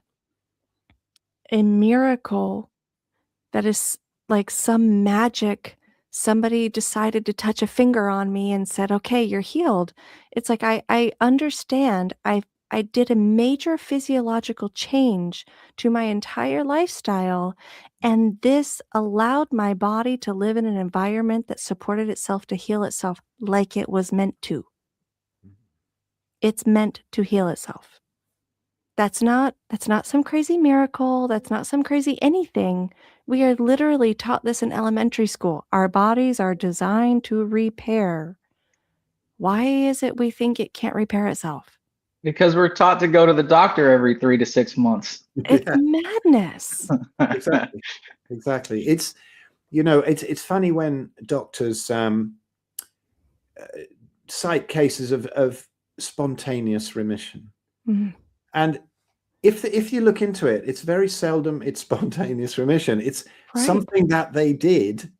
a miracle that is like some magic. Somebody decided to touch a finger on me and said, "Okay, you're healed." It's like I understand. I did a major physiological change to my entire lifestyle, and this allowed my body to live in an environment that supported itself to heal itself like it was meant to. It's meant to heal itself. That's not some crazy miracle, that's not some crazy anything. We are literally taught this in elementary school. Our bodies are designed to repair. Why is it we think it can't repair itself? Because we're taught to go to the doctor every 3 to 6 months. It's Yeah, madness. exactly. Exactly. It's funny when doctors cite cases of spontaneous remission. Mhm. And if you look into it, it's very seldom it's spontaneous remission. It's Right. something that they did,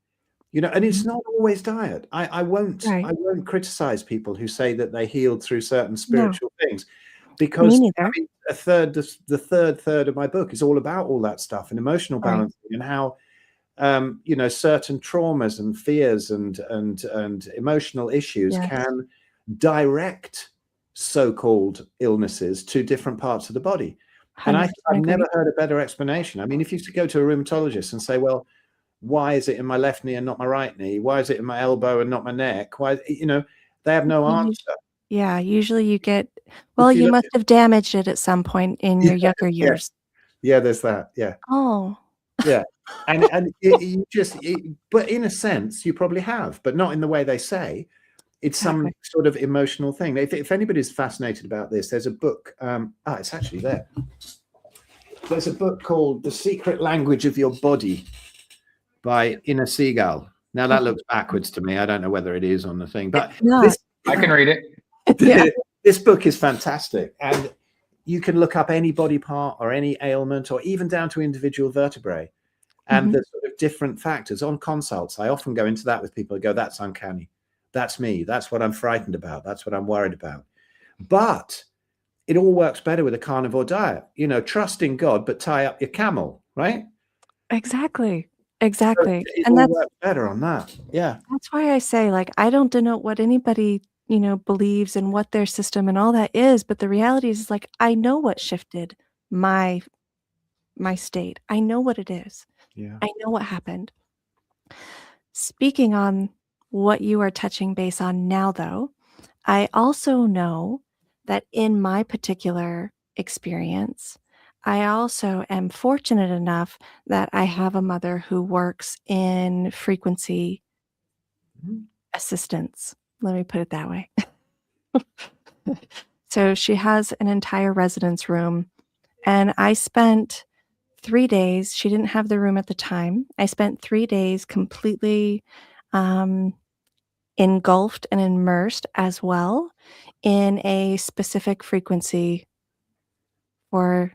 and it's Mhm. not always diet. I won't Right. criticize people who say that they healed through certain No, spiritual things, me because neither. the third third of my book is all about all that stuff and emotional Right. balancing and how certain traumas and fears and emotional issues Yes. can direct so-called illnesses to different parts of the body. And I've 100% never agree. heard a better explanation. I mean, if you go to a rheumatologist and say, well, why is it in my left knee and not my right knee? Why is it in my elbow and not my neck? Why, they have no Usu answer. Yeah, usually you get, well, If you you look must at, have damaged it at some point in yeah, your younger yeah, years. yeah, there's that. Yeah. Oh, Yeah. And but in a sense, you probably have, but not in the way they say. It's exactly. some sort of emotional thing. If anybody's fascinated about this, there's a book. It's actually there. There's a book called The Secret Language of Your Body by Inna Seagal. Now that Okay. looks backwards to me. I don't know whether it is on the thing, but It's not. this I can read it. Yeah. this book is fantastic, and you can look up any body part or any ailment, or even down to individual vertebrae, and Mhm. the sort of different factors on consults. I often go into that with people who go, "That's uncanny. That's me. That's what I'm frightened about. That's what I'm worried about." But it all works better with a carnivore diet. Trust in God, but tie up your camel, right? Exactly. So Exactly. it And all that's works better on that. Yeah. that's why I say, like, I don't denote what anybody, believes and what their system and all that is, but the reality is, like, I know what shifted my my state. I know what it is. Yeah. I know what happened. Speaking on what you are touching base on now, though, I also know that in my particular experience, I also am fortunate enough that I have a mother who works in frequency Mhm. assistance. Let me put it that way. So she has an entire residence room, and I spent 3 days. She didn't have the room at the time. I spent 3 days completely, um, engulfed and immersed as well in a specific frequency for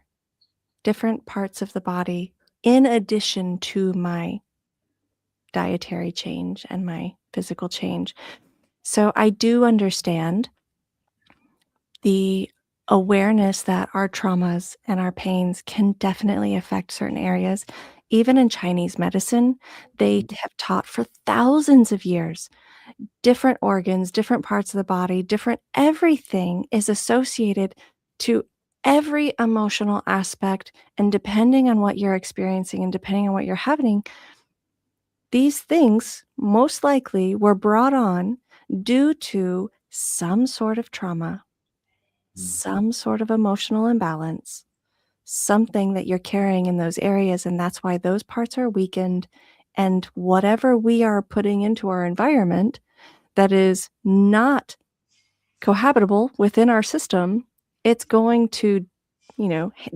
different parts of the body in addition to my dietary change and my physical change. So I do understand the awareness that our traumas and our pains can definitely affect certain areas. Even in Chinese medicine, they have taught for thousands of years different organs, different parts of the body, different everything is associated to every emotional aspect. And depending on what you're experiencing and depending on what you're having, these things most likely were brought on due to some sort of trauma, Mm. some sort of emotional imbalance, something that you're carrying in those areas. And that's why those parts are weakened. And whatever we are putting into our environment that is not cohabitable within our system, it's going to,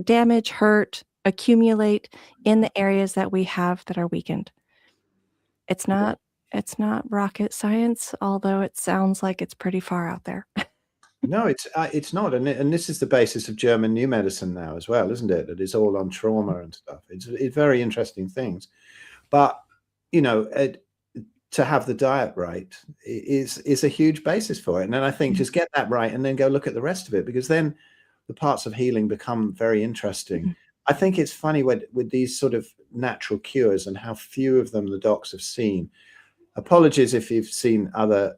damage, hurt, accumulate in the areas that we have that are weakened. It's not rocket science, although it sounds like it's pretty far out there. No, it's not, and this is the basis of German new medicine now as well, isn't it? That it's all on trauma and stuff. It's very interesting things, but you know, to have the diet right is a huge basis for it. And then I think just get that right, and then go look at the rest of it, because then the parts of healing become very interesting. I think it's funny with these sort of natural cures and how few of them the docs have seen. Apologies if you've seen other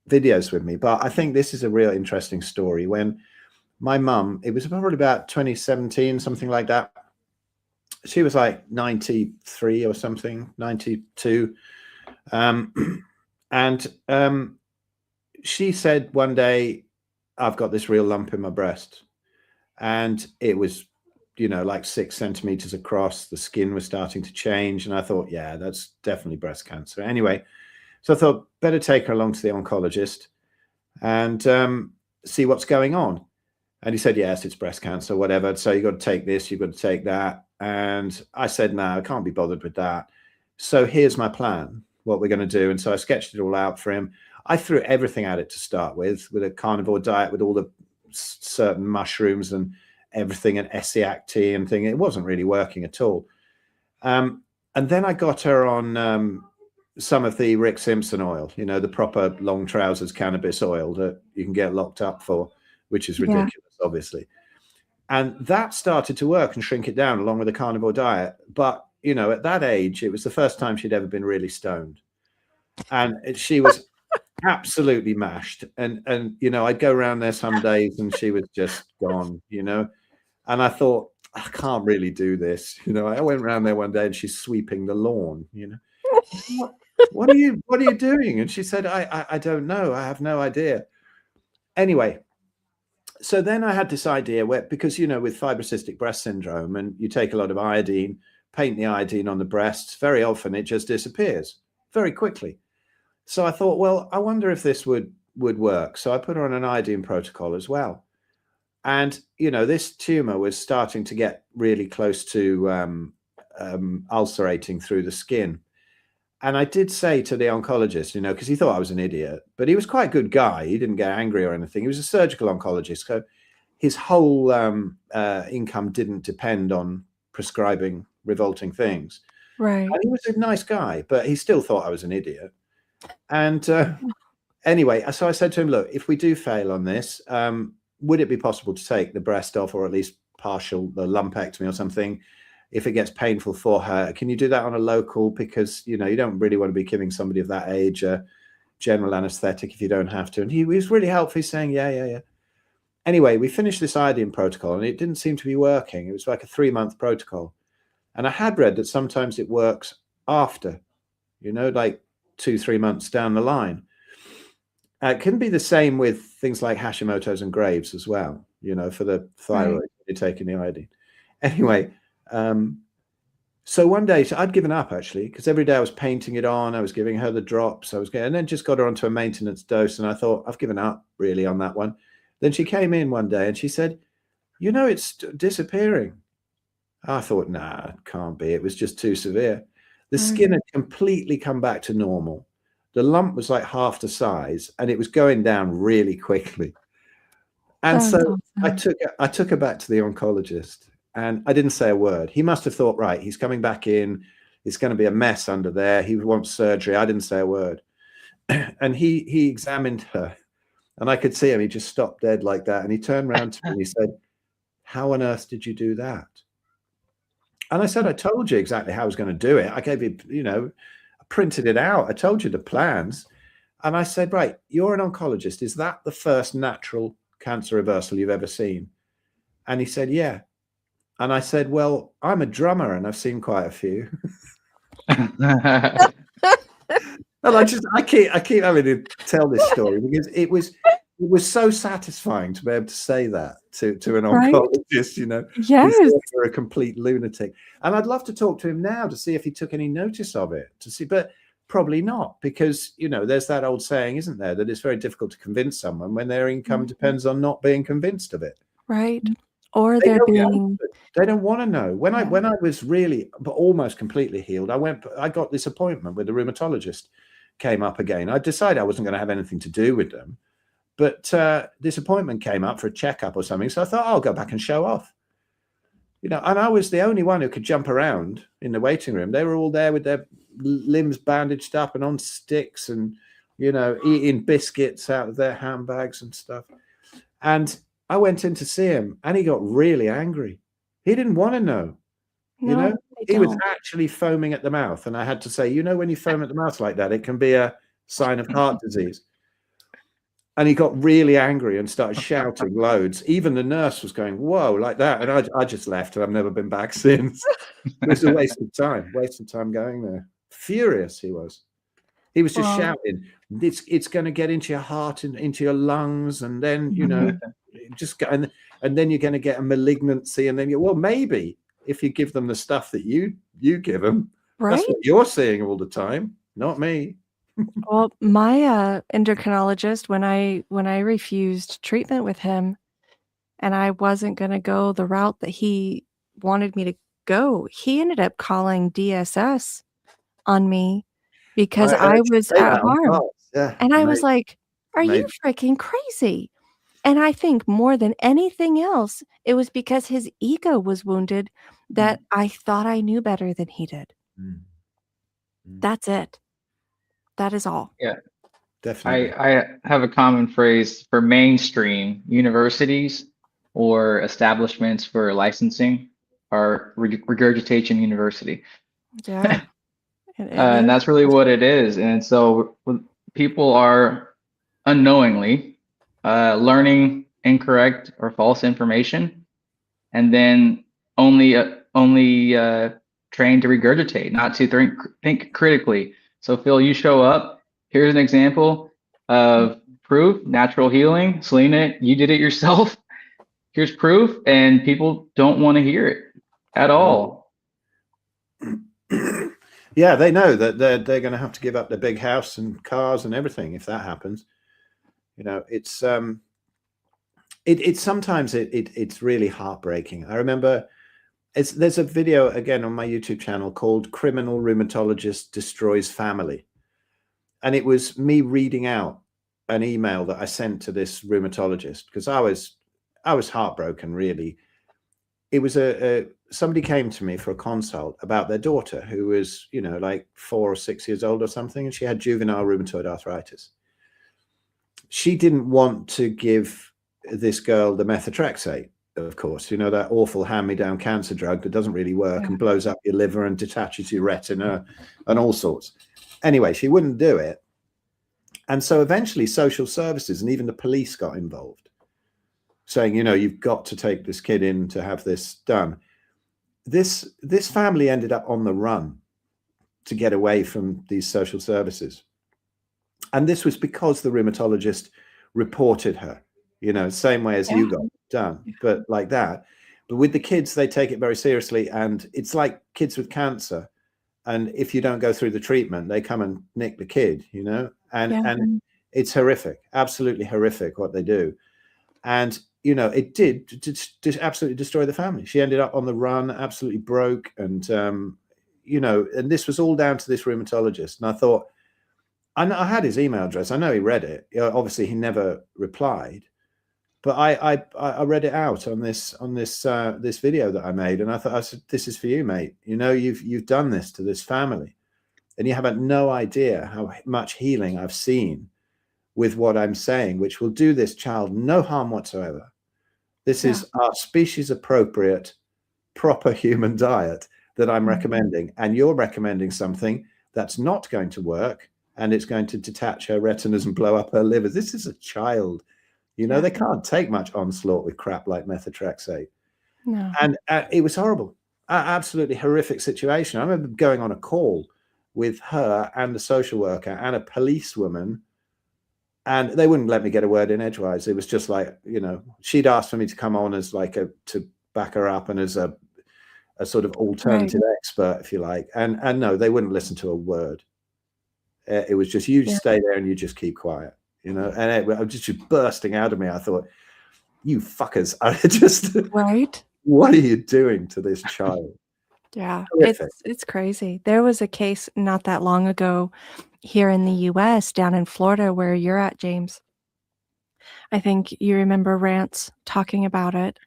videos with me, but I think this is a real interesting story. When my mum, it was probably about 2017, something like that. She was like 93 or something, 92. And she said one day, I've got this real lump in my breast. And it was, you know, like 6 centimeters across. The skin was starting to change. And I thought, yeah, that's definitely breast cancer. Anyway, so I thought, better take her along to the oncologist and see what's going on. And he said, yes, it's breast cancer, whatever. So you got to take this, you've got to take that. And I said, no, I can't be bothered with that. So here's my plan, what we're going to do. And so I sketched it all out for him. I threw everything at it to start with a carnivore diet with all the certain mushrooms and everything, and Essiac tea and thing. It wasn't really working at all. And then I got her on some of the Rick Simpson oil, you know, the proper long trousers cannabis oil that you can get locked up for, which is ridiculous, obviously. And that started to work and shrink it down along with the carnivore diet. But, you know, at that age, it was the first time she'd ever been really stoned. And she was absolutely mashed. And, you know, I'd go around there some days and she was just gone, you know. And I thought, I can't really do this. You know, I went around there one day and she's sweeping the lawn, you know. What are you doing? And she said, I don't know. I have no idea. Anyway, so then I had this idea where, because, you know, with fibrocystic breast syndrome, and you take a lot of iodine, paint the iodine on the breasts, very often it just disappears very quickly. So I thought, well, I wonder if this would work. So I put her on an iodine protocol as well. And, you know, this tumor was starting to get really close to ulcerating through the skin. And I did say to the oncologist, you know, because he thought I was an idiot, but he was quite a good guy. He didn't get angry or anything. He was a surgical oncologist. So his whole income didn't depend on prescribing revolting things. Right. And he was a nice guy, but he still thought I was an idiot. And anyway, so I said to him, look, if we do fail on this, would it be possible to take the breast off, or at least partial, the lumpectomy or something? If it gets painful for her, can you do that on a local? Because, you know, you don't really want to be giving somebody of that age a general anesthetic if you don't have to. And he was really helpful. He's saying, yeah. Anyway, we finished this iodine protocol and it didn't seem to be working. It was like a 3-month protocol. And I had read that sometimes it works after, you know, like 2-3 months down the line. It can be the same with things like Hashimoto's and Graves as well, you know, for the thyroid, you're taking the iodine. Anyway, so one day, so I'd given up actually, because every day I was painting it on, I was giving her the drops, and then just got her onto a maintenance dose. And I thought, I've given up really on that one. Then she came in one day and she said, you know, it's disappearing. I thought, nah, it can't be. It was just too severe. The skin had completely come back to normal. The lump was like half the size and it was going down really quickly. And That's so awesome. I took her back to the oncologist. And I didn't say a word. He must have thought, right, he's coming back in. It's going to be a mess under there. He wants surgery. I didn't say a word. And he examined her. And I could see him. He just stopped dead like that. And he turned around to me and he said, how on earth did you do that? And I said, I told you exactly how I was going to do it. I gave you, you know, I printed it out. I told you the plans. And I said, right, you're an oncologist. Is that the first natural cancer reversal you've ever seen? And he said, yeah. And I said, well, I'm a drummer and I've seen quite a few. And I keep having to tell this story because it was so satisfying to be able to say that to an oncologist, you know, Yes. you're a complete lunatic. And I'd love to talk to him now to see if he took any notice of it, but probably not, because, you know, there's that old saying, isn't there, that it's very difficult to convince someone when their income depends on not being convinced of it. Right. Or They they're don't want being to. They don't want to know. When Yeah. I was really, but almost completely healed, I got this appointment with a rheumatologist. Came up again. I decided I wasn't going to have anything to do with them, but this appointment came up for a checkup or something. So I thought, I'll go back and show off. And I was the only one who could jump around in the waiting room. They were all there with their limbs bandaged up and on sticks and, eating biscuits out of their handbags and stuff. And I went in to see him and he got really angry. He didn't want to know, No, they he was don't. actually foaming at the mouth. And I had to say, when you foam at the mouth like that, it can be a sign of heart disease. And he got really angry and started shouting loads. Even the nurse was going, whoa, like that. And I just left and I've never been back since. It was a waste of time going there. Furious he was. He was just shouting, it's going to get into your heart and into your lungs. And then, just go, and then you're going to get a malignancy. And then maybe if you give them the stuff that you give them, Right? that's what you're seeing all the time, not me. Well, my endocrinologist, when I refused treatment with him and I wasn't going to go the route that he wanted me to go, he ended up calling DSS on me because I I heard you was say at that on harm. Fox. Yeah, And I was like, are you maybe. freaking crazy? And I think more than anything else, it was because his ego was wounded that I thought I knew better than he did. That's it. That is all. Yeah. Definitely. I have a common phrase for mainstream universities or establishments for licensing are regurgitation university. Yeah. It And really that's really is. what it is. And so people are unknowingly learning incorrect or false information, and then only trained to regurgitate, not to think critically. So Phil, you show up. Here's an example of proof, natural healing. Selena, you did it yourself. Here's proof, and people don't want to hear it at all. Yeah, they know that they're going to have to give up their big house and cars and everything if that happens. It's sometimes it's really heartbreaking. I remember there's a video again on my YouTube channel called "Criminal Rheumatologist Destroys Family," and it was me reading out an email that I sent to this rheumatologist because I was heartbroken. Really, it was somebody came to me for a consult about their daughter who was like 4 or 6 years old or something, and she had juvenile rheumatoid arthritis. She didn't want to give this girl the methotrexate, of course, that awful hand-me-down cancer drug that doesn't really work and blows up your liver and detaches your retina and all sorts. Anyway, she wouldn't do it. And so eventually social services and even the police got involved, saying, you've got to take this kid in to have this done. This family ended up on the run to get away from these social services. And this was because the rheumatologist reported her, same way as you got done, but like that. But with the kids, they take it very seriously. And it's like kids with cancer. And if you don't go through the treatment, they come and nick the kid, and it's horrific, absolutely horrific what they do. And, it did just absolutely destroy the family. She ended up on the run, absolutely broke. And, and this was all down to this rheumatologist. And I thought, I had his email address. I know he read it. Obviously, he never replied. But I read it out on this video that I made, and I said, "This is for you, mate. You've done this to this family, and you have no idea how much healing I've seen with what I'm saying, which will do this child no harm whatsoever. This is our species appropriate, proper human diet that I'm recommending, and you're recommending something that's not going to work, and it's going to detach her retinas and blow up her liver. This is a child." They can't take much onslaught with crap like methotrexate. No. And it was horrible, absolutely horrific situation. I remember going on a call with her and the social worker and a policewoman, and they wouldn't let me get a word in edgewise. It was just like, she'd asked for me to come on as to back her up and as a sort of alternative expert, if you like. And no, they wouldn't listen to a word. It was just, you stay there and you just keep quiet. And I was just bursting out of me. I thought, you fuckers are just, Right? what are you doing to this child? Yeah, Horrific. it's crazy. There was a case not that long ago here in the US, down in Florida, where you're at, James. I think you remember Rance talking about it.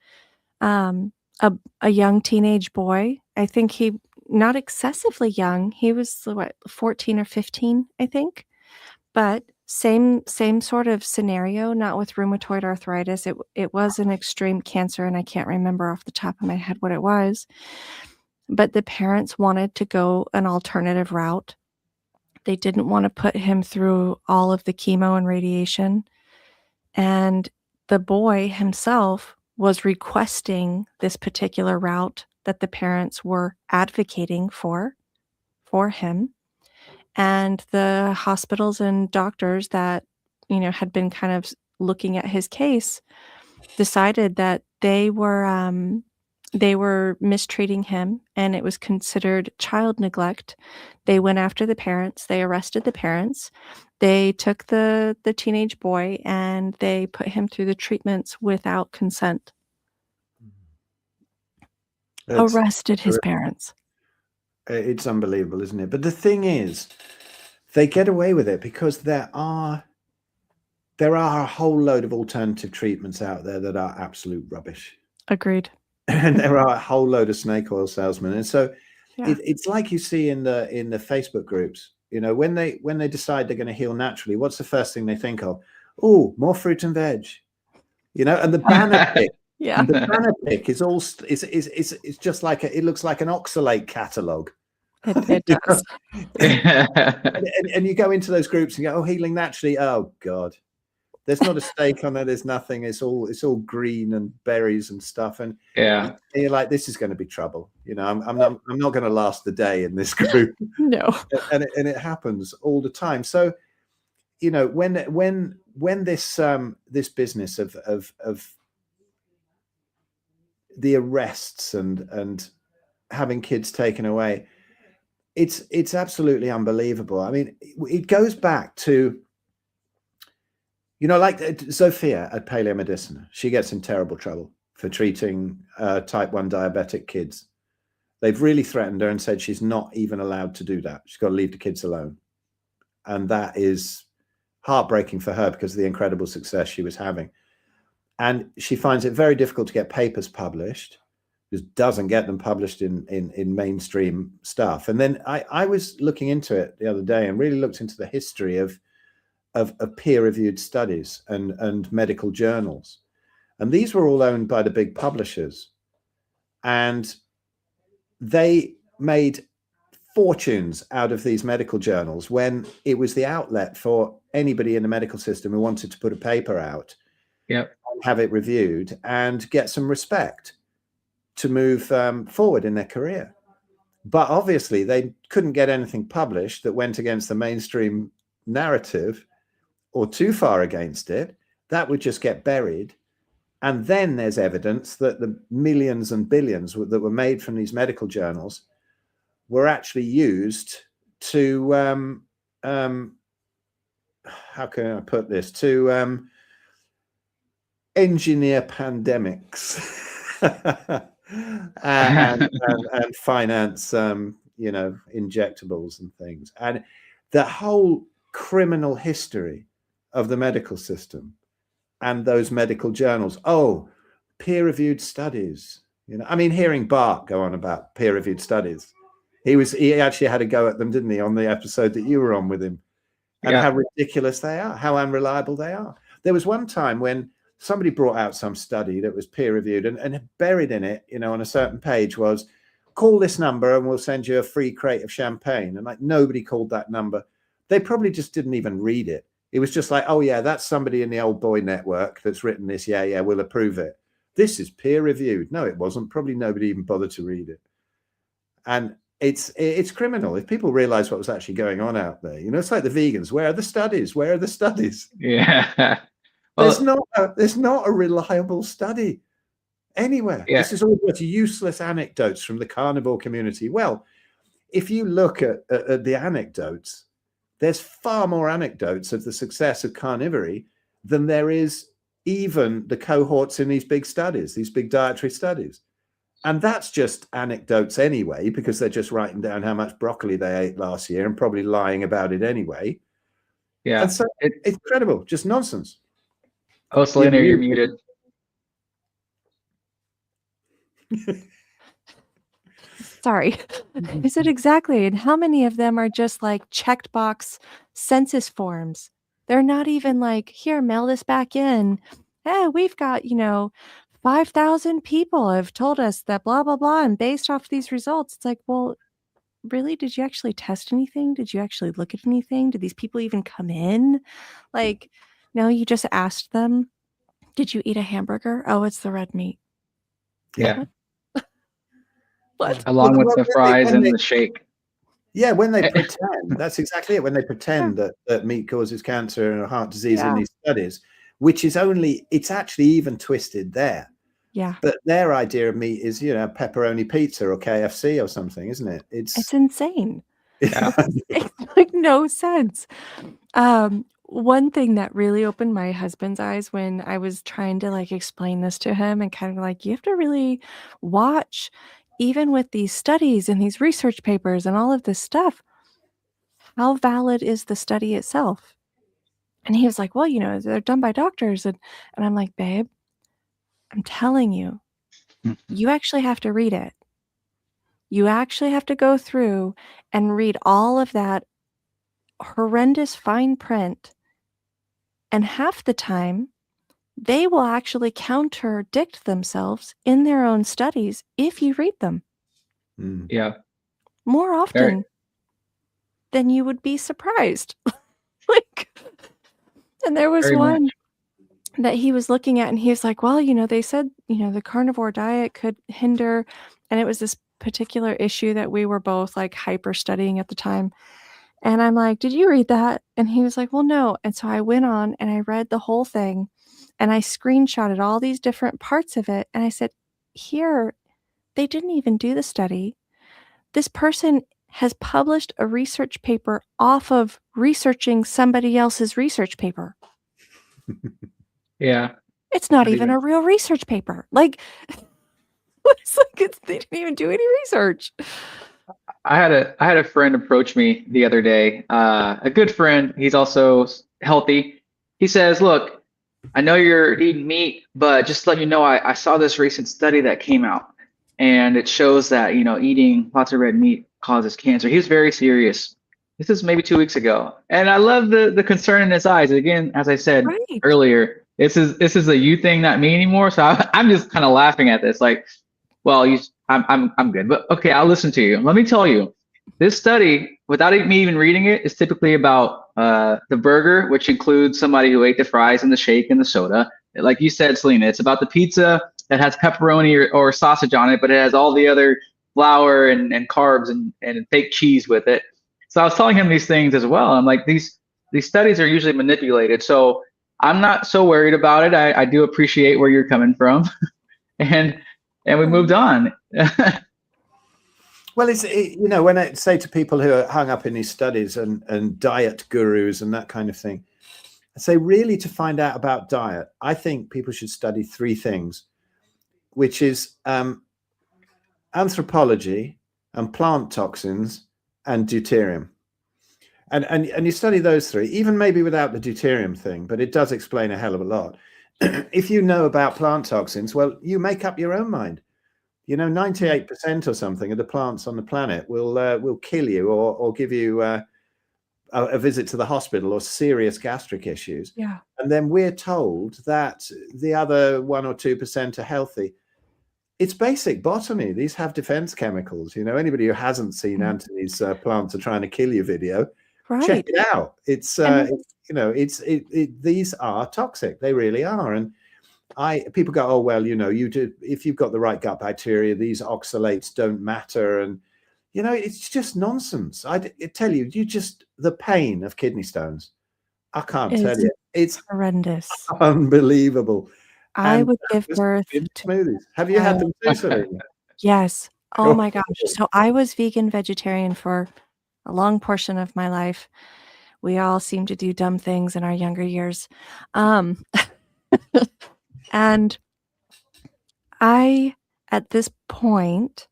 Um, a a young teenage boy, I think he not excessively young, he was, what, 14 or 15, I think? But same sort of scenario, not with rheumatoid arthritis. It was an extreme cancer, and I can't remember off the top of my head what it was. But the parents wanted to go an alternative route. They didn't wanna put him through all of the chemo and radiation, and the boy himself was requesting this particular route that the parents were advocating for him, and the hospitals and doctors that, had been kind of looking at his case decided that they were mistreating him, and it was considered child neglect. They went after the parents, they arrested the parents, they took the teenage boy, and they put him through the treatments without consent. It's Arrested his parents. it's unbelievable, isn't it? But the thing is, they get away with it because there are a whole load of alternative treatments out there that are absolute rubbish. Agreed. And there are a whole load of snake oil salesmen. And so Yeah. it's like you see in the Facebook groups, when they decide they're going to heal naturally, what's the first thing they think of? Oh, more fruit and veg, and the banner pick. Yeah. And the banner pick is all it's just like it looks like an oxalate catalog. It does. And you go into those groups and go, oh, healing naturally. Oh God, there's not a steak on there. There's nothing. It's all green and berries and stuff. And Yeah. you're like, this is going to be trouble. I'm not going to last the day in this group. No. And it happens all the time. So, when this business of the arrests and having kids taken away, it's absolutely unbelievable. I mean, it goes back to, like Sophia at Paleo Medicina. She gets in terrible trouble for treating type 1 diabetic kids. They've really threatened her and said she's not even allowed to do that. She's got to leave the kids alone. And that is heartbreaking for her because of the incredible success she was having. And she finds it very difficult to get papers published. Just doesn't get them published in mainstream stuff. And then I was looking into it the other day and really looked into the history of peer-reviewed studies and medical journals. And these were all owned by the big publishers. And they made fortunes out of these medical journals when it was the outlet for anybody in the medical system who wanted to put a paper out, Yep. have it reviewed and get some respect to move forward in their career. But obviously they couldn't get anything published that went against the mainstream narrative or too far against it. That would just get buried. And then there's evidence that the millions and billions that were made from these medical journals were actually used to, how can I put this, to engineer pandemics and finance, injectables and things. And the whole criminal history of the medical system and those medical journals. Oh, peer-reviewed studies. Hearing Bart go on about peer-reviewed studies, he actually had a go at them, didn't he, on the episode that you were on with him, and how ridiculous they are, how unreliable they are. There was one time when somebody brought out some study that was peer-reviewed, and buried in it, on a certain page was, call this number and we'll send you a free crate of champagne. And nobody called that number. They probably just didn't even read it. It was just like, oh yeah, that's somebody in the old boy network that's written this. Yeah, we'll approve it. This is peer reviewed. No, it wasn't. Probably nobody even bothered to read it. And it's criminal. If people realize what was actually going on out there, it's like the vegans. Where are the studies? Where are the studies? Yeah. Well, there's not a reliable study anywhere. Yeah. This is all just useless anecdotes from the carnivore community. Well, if you look at the anecdotes, there's far more anecdotes of the success of carnivory than there is even the cohorts in these big studies, these big dietary studies. And that's just anecdotes anyway, because they're just writing down how much broccoli they ate last year and probably lying about it anyway. Yeah. And so it's incredible, just nonsense. Oh, Selena, you're muted. Sorry. I said exactly. And how many of them are just like checked box census forms? They're not even like, here, mail this back in. Hey, we've got, 5,000 people have told us that blah, blah, blah. And based off these results, it's like, well, really? Did you actually test anything? Did you actually look at anything? Did these people even come in? Like, no, you just asked them, did you eat a hamburger? Oh, it's the red meat. Yeah. What? Along with the fries and the shake. Yeah, when they pretend, that's exactly it. When they pretend that meat causes cancer and heart disease in these studies, which is it's actually even twisted there. Yeah. But their idea of meat is, pepperoni pizza or KFC or something, isn't it? It's insane. Yeah. It makes like no sense. One thing that really opened my husband's eyes when I was trying to like explain this to him and kind of like, you have to really watch, even with these studies and these research papers and all of this stuff, how valid is the study itself? And he was like, well, they're done by doctors. And I'm like, babe, I'm telling you, you actually have to read it. You actually have to go through and read all of that horrendous fine print. And half the time, they will actually contradict themselves in their own studies if you read them. Yeah. More often than you would be surprised. And there was one that he was looking at and he was like, well, they said, the carnivore diet could hinder, and it was this particular issue that we were both like hyper studying at the time. And I'm like, did you read that? And he was like, well, no. And so I went on and I read the whole thing and I screenshotted all these different parts of it. And I said, here, they didn't even do the study. This person has published a research paper off of researching somebody else's research paper. Yeah. It's not even a real research paper. Like, they didn't even do any research. I had a friend approach me the other day, a good friend. He's also healthy. He says, look, I know you're eating meat, but just to let you know, I saw this recent study that came out and it shows that, eating lots of red meat causes cancer. He was very serious. This is maybe 2 weeks ago. And I love the concern in his eyes. Again, as I said earlier, this is a you thing, not me anymore. So I'm just kind of laughing at this. Like, well, I'm good, but okay, I'll listen to you. Let me tell you, this study, without me even reading it, is typically about the burger, which includes somebody who ate the fries and the shake and the soda. Like you said, Selena, it's about the pizza that has pepperoni or sausage on it, but it has all the other flour and carbs and fake cheese with it. So I was telling him these things as well. I'm like, these studies are usually manipulated. So I'm not so worried about it. I do appreciate where you're coming from. And we moved on. Well, when I say to people who are hung up in these studies and diet gurus and that kind of thing, I say really to find out about diet, I think people should study 3 things, which is anthropology and plant toxins and deuterium. And you study those 3, even maybe without the deuterium thing, but it does explain a hell of a lot. If you know about plant toxins, well, you make up your own mind. 98% or something of the plants on the planet will kill you or give you a visit to the hospital or serious gastric issues. Yeah. And then we're told that the other 1 or 2% are healthy. It's basic botany. These have defense chemicals. Anybody who hasn't seen Anthony's plants are trying to kill you video, check it out. It's these are toxic. They really are. And people go, oh, well, you do, if you've got the right gut bacteria, these oxalates don't matter. And, it's just nonsense. I tell you, the pain of kidney stones. I can't tell you. It's horrendous. Unbelievable. I would give birth to smoothies. Have you had them too, Selena? Yes. Oh my gosh. So I was vegan vegetarian for a long portion of my life. We all seem to do dumb things in our younger years. And at this point,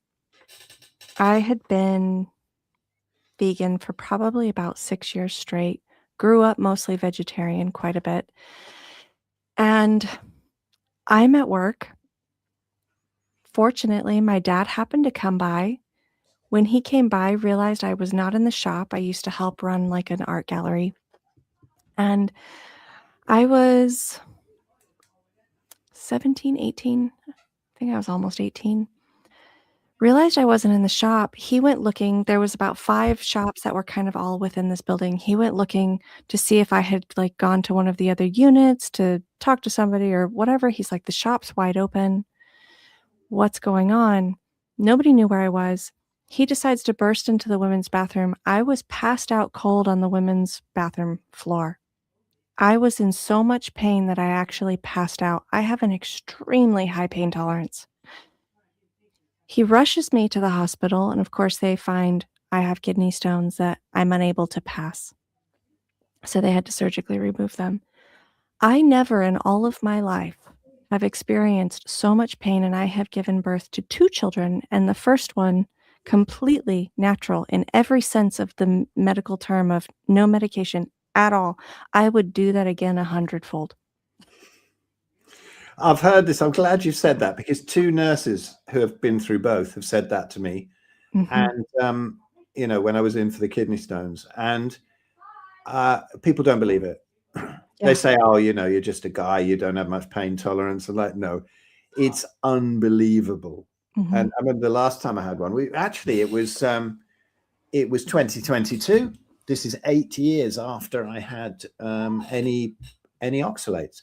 I had been vegan for probably about 6 years straight, grew up mostly vegetarian quite a bit. And I'm at work. Fortunately, my dad happened to come by. When he came by, realized I was not in the shop. I used to help run like an art gallery. And I was 17, 18. I think I was almost 18. Realized I wasn't in the shop. He went looking. There was about 5 shops that were kind of all within this building. He went looking to see if I had, like, gone to one of the other units to talk to somebody or whatever. He's like, "The shop's wide open. What's going on?" Nobody knew where I was. He decides to burst into the women's bathroom. I was passed out cold on the women's bathroom floor. I was in so much pain that I actually passed out. I have an extremely high pain tolerance. He rushes me to the hospital, and of course, they find I have kidney stones that I'm unable to pass. So they had to surgically remove them. I never in all of my life have experienced so much pain, and I have given birth to 2 children, and the first one completely natural in every sense of the medical term of no medication at all. I would do that again 100-fold. I've heard this. I'm glad you said that, because 2 nurses who have been through both have said that to me. Mhm. And, when I was in for the kidney stones, and people don't believe it. They Yeah. say, "Oh, you're just a guy. You don't have much pain tolerance." And like, no, it's unbelievable. And Mhm. I remember the last time I had one. It was 2022. This is 8 years after I had any oxalates.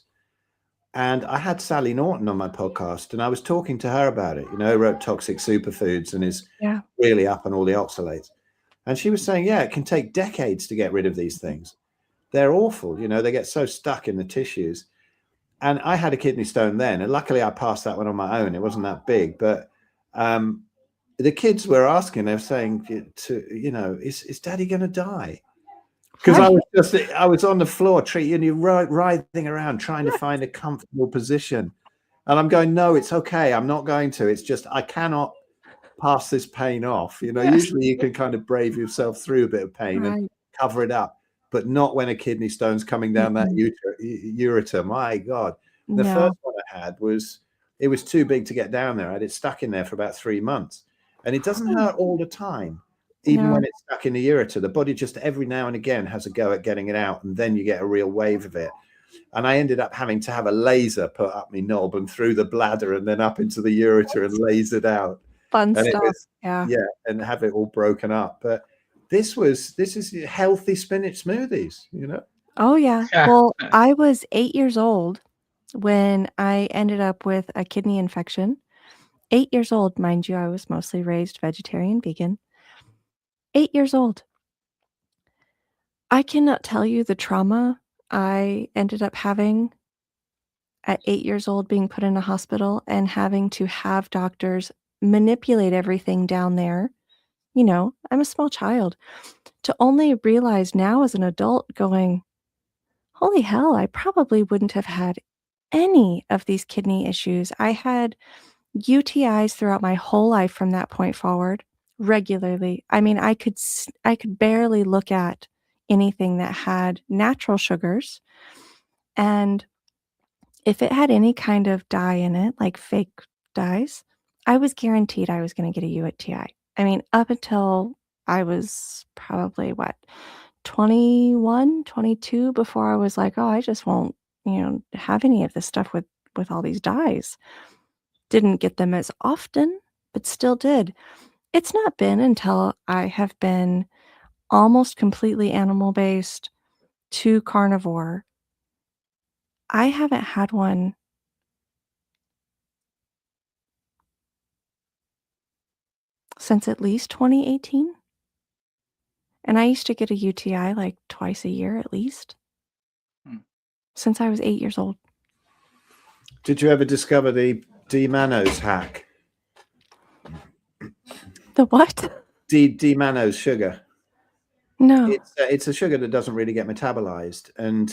And I had Sally Norton on my podcast, and I was talking to her about it. Who wrote Toxic Superfoods and is Yeah. really up on all the oxalates. And she was saying, yeah, it can take decades to get rid of these things. They're awful. They get so stuck in the tissues. And I had a kidney stone then, and luckily I passed that one on my own. It wasn't that big, but the kids were asking, they were saying, is Daddy going to die? Because Right. I was on the floor treating you, writhing around, trying to find a comfortable position. And I'm going, no, it's okay. I'm not going to. It's just, I cannot pass this pain off. Yes. Usually you can kind of brave yourself through a bit of pain and Right. cover it up, but not when a kidney stone's coming down that Mm-mm. ureter. My God. The first No. one I had it was too big to get down there. I had it stuck in there for about 3 months, and it doesn't Oh, hurt all the time. Even no. when it's stuck in the ureter, the body just every now and again has a go at getting it out, and then you get a real wave of it. And I ended up having to have a laser put up my knob and through the bladder and then up into the ureter and lasered out. Fun And it stuff. was, Yeah. yeah, and have it all broken up. But this is healthy spinach smoothies. Oh, yeah. Yeah. Well, I was 8 years old when I ended up with a kidney infection. 8 years old, mind you, I was mostly raised vegetarian, vegan. 8 years old. I cannot tell you the trauma I ended up having at 8 years old, being put in a hospital and having to have doctors manipulate everything down there. I'm a small child. To only realize now as an adult going, "Holy hell, I probably wouldn't have had any of these kidney issues." I had UTIs throughout my whole life from that point forward, regularly. I mean, I could barely look at anything that had natural sugars, and if it had any kind of dye in it, like fake dyes, I was guaranteed I was gonna get a UTI. I mean, up until I was probably, what, 21, 22, before I was like, "Oh, I just won't, have any of this stuff with all these dyes." Didn't get them as often, but still did. It's not been until I have been almost completely animal-based to carnivore. I haven't had one since at least 2018, and I used to get a UTI, like, twice a year at least, Hmm. since I was 8 years old. Did you ever discover the D-mannose hack? The what? D-mannose sugar. No. It's a sugar that doesn't really get metabolized, and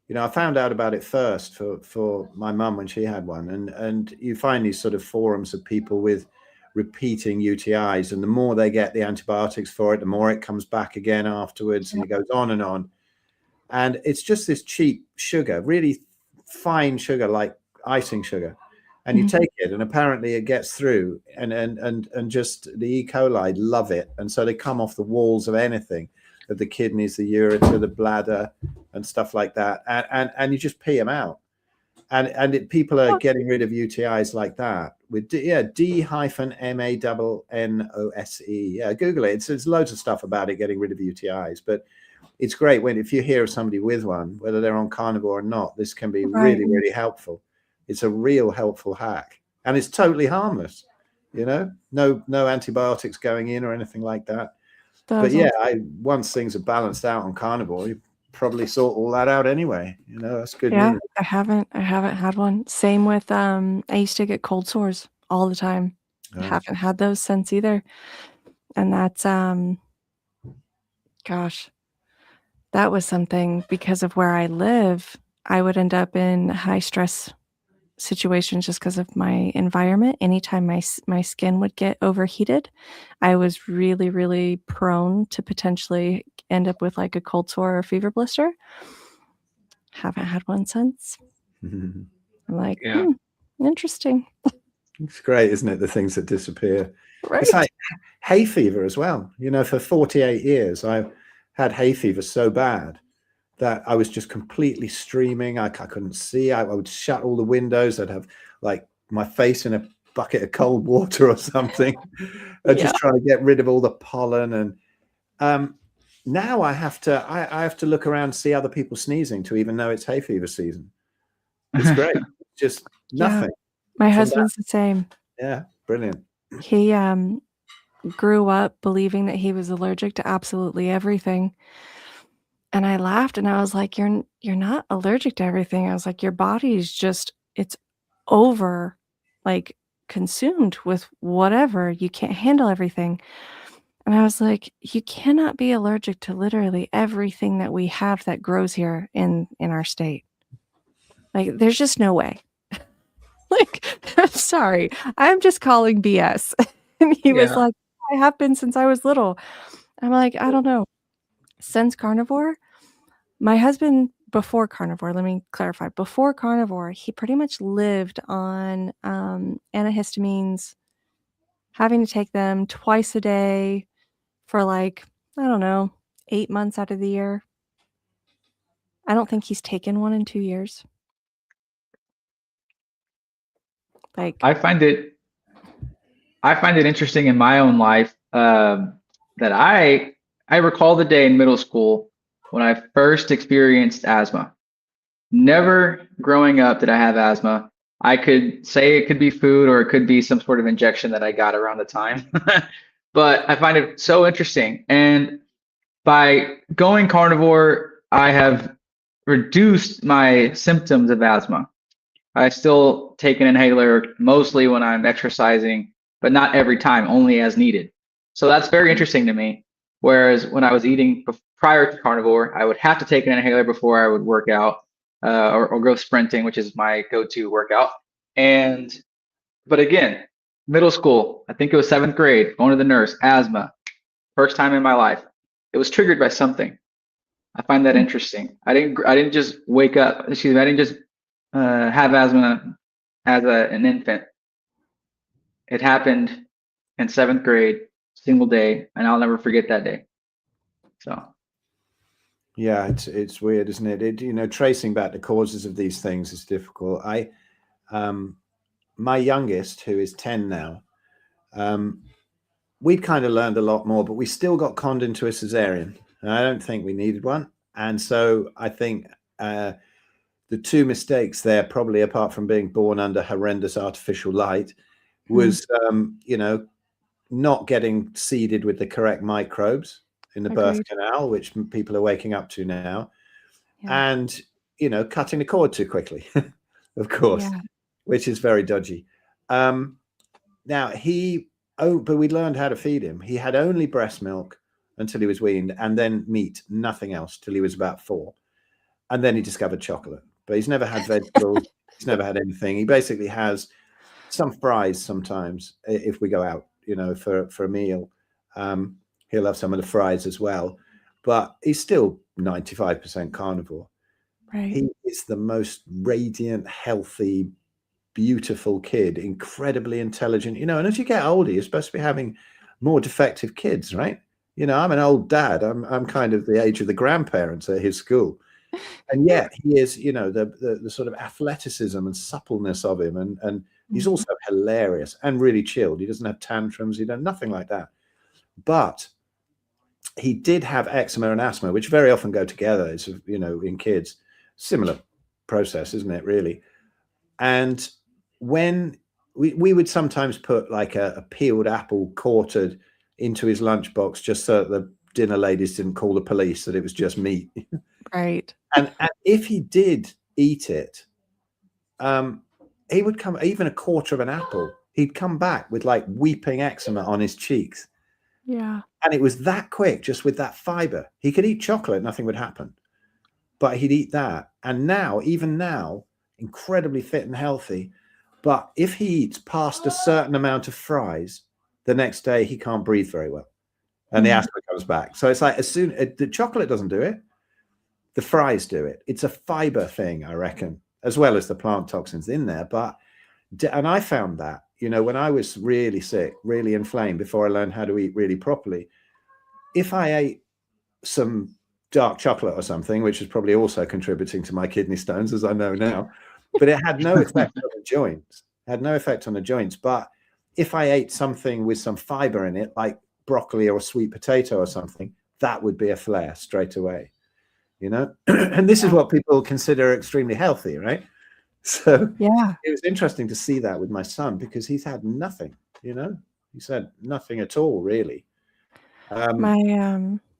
you know, I found out about it first for my mum when she had one, and you find these sort of forums of people with repeating UTIs, and the more they get the antibiotics for it, the more it comes back again afterwards, and it goes on and on. And it's just this cheap sugar, really fine sugar, like icing sugar, and you take it, and apparently it gets through, and just the E. coli love it, and so they come off the walls of anything, of the kidneys, the ureter, the bladder, and stuff like that, and you just pee them out, and people are getting rid of UTIs like that with D-MANNOSE. Yeah, Google it. It's loads of stuff about it getting rid of UTIs, but it's great if you hear of somebody with one, whether they're on carnivore or not, this can be really, really helpful. It's a real helpful hack, and it's totally harmless. You know, no antibiotics going in or anything like that. But yeah, once things are balanced out on carnivore, you probably sort all that out anyway. You know, that's good news. I haven't had one. Same with I used to get cold sores all the time. I haven't had those since either. And that's gosh, that was something because of where I live. I would end up in high stress situations just because of my environment. Anytime my skin would get overheated, I was really, really prone to potentially end up with like a cold sore or fever blister. Haven't had one since. I'm like, interesting. It's great, isn't it? The things that disappear. Right. It's like hay fever as well. You know, for 48 years, I had hay fever so bad that I was just completely streaming. I couldn't see. I would shut all the windows. I'd have like my face in a bucket of cold water or something. Just trying to get rid of all the pollen. And now I have to look around and see other people sneezing to even know it's hay fever season. It's great. Just nothing. My husband's the same. Yeah, brilliant. He grew up believing that he was allergic to absolutely everything. And I laughed and I was like, you're not allergic to everything. I was like, your body's just, it's over like consumed with whatever. You can't handle everything. And I was like, you cannot be allergic to literally everything that we have that grows here in our state. Like, there's just no way. Like, I'm sorry, I'm just calling BS. And he was like, I have been since I was little. I'm like, I don't know. Since carnivore, my husband, before carnivore, let me clarify, before carnivore, he pretty much lived on antihistamines, having to take them twice a day for like, I don't know, 8 months out of the year. I don't think he's taken one in 2 years. Like, I find it interesting in my own life that I recall the day in middle school when I first experienced asthma. Never growing up did I have asthma. I could say it could be food or it could be some sort of injection that I got around the time. But I find it so interesting. And by going carnivore, I have reduced my symptoms of asthma. I still take an inhaler mostly when I'm exercising, but not every time, only as needed. So that's very interesting to me. Whereas when I was eating prior to carnivore, I would have to take an inhaler before I would work out or go sprinting, which is my go-to workout. But again, middle school, I think it was 7th grade, going to the nurse, asthma, first time in my life. It was triggered by something. I find that interesting. I didn't just wake up. Excuse me. I didn't just have asthma as an infant. It happened in 7th grade, single day, and I'll never forget that day. So. Yeah, it's weird, isn't it? You know, tracing back the causes of these things is difficult. My youngest, who is 10 now, we'd kind of learned a lot more, but we still got conned into a cesarean. And I don't think we needed one. And so I think the two mistakes there, probably apart from being born under horrendous artificial light, was, you know, not getting seeded with the correct microbes in the birth canal, which people are waking up to now. And, you know, cutting the cord too quickly, of course, which is very dodgy. Now but we learned how to feed him. He had only breast milk until he was weaned, and then meat, nothing else till he was about 4. And then he discovered chocolate, but he's never had vegetables. He's never had anything. He basically has some fries sometimes if we go out, for a meal. He'll have some of the fries as well, but he's still 95% carnivore. Right. He is the most radiant, healthy, beautiful kid, incredibly intelligent, and as you get older, you're supposed to be having more defective kids, right? I'm an old dad. I'm kind of the age of the grandparents at his school. And yet he is, the sort of athleticism and suppleness of him. And he's also hilarious and really chilled. He doesn't have tantrums. He does nothing like that. But he did have eczema and asthma, which very often go together. It's, in kids, similar process, isn't it, really? And when we would sometimes put like a peeled apple quartered into his lunchbox just so that the dinner ladies didn't call the police, that it was just meat. Right. And if he did eat it, he would come, even a quarter of an apple, he'd come back with like weeping eczema on his cheeks. Yeah. And it was that quick, just with that fiber. He could eat chocolate, nothing would happen. But he'd eat that. And now, even now, incredibly fit and healthy. But if he eats past a certain amount of fries, the next day he can't breathe very well. And the asthma comes back. So it's like the chocolate doesn't do it. The fries do it. It's a fiber thing, I reckon, as well as the plant toxins in there. And I found that, when I was really sick, really inflamed, before I learned how to eat really properly, if I ate some dark chocolate or something, which is probably also contributing to my kidney stones, as I know now, but it had no effect on the joints. It had no effect on the joints. But if I ate something with some fiber in it, like broccoli or a sweet potato or something, that would be a flare straight away. And this is what people consider extremely healthy, right? So Yeah, it was interesting to see that with my son, because he's had nothing, he's had nothing at all, really.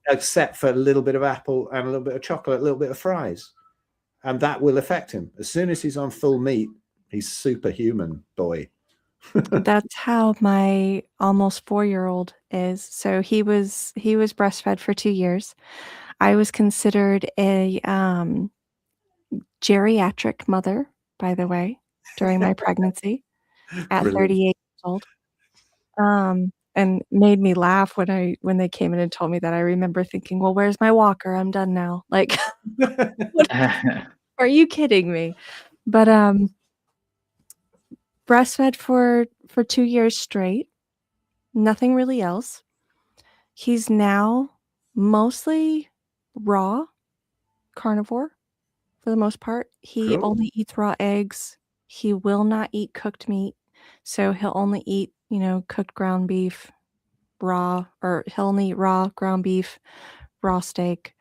Except for a little bit of apple and a little bit of chocolate, a little bit of fries. And that will affect him. As soon as he's on full meat, he's superhuman, boy. that's how my almost 4-year-old is. So he was breastfed for 2 years. I was considered a geriatric mother, by the way, during my pregnancy at Brilliant. 38 years old. And made me laugh when they came in and told me that. I remember thinking, well, where's my walker? I'm done now. Like, are you kidding me? But breastfed for 2 years straight, nothing really else. He's now mostly raw carnivore for the most part. He Cool. only eats raw eggs. He will not eat cooked meat. So he'll only eat, cooked ground beef, raw, or he'll only eat raw ground beef, raw steak.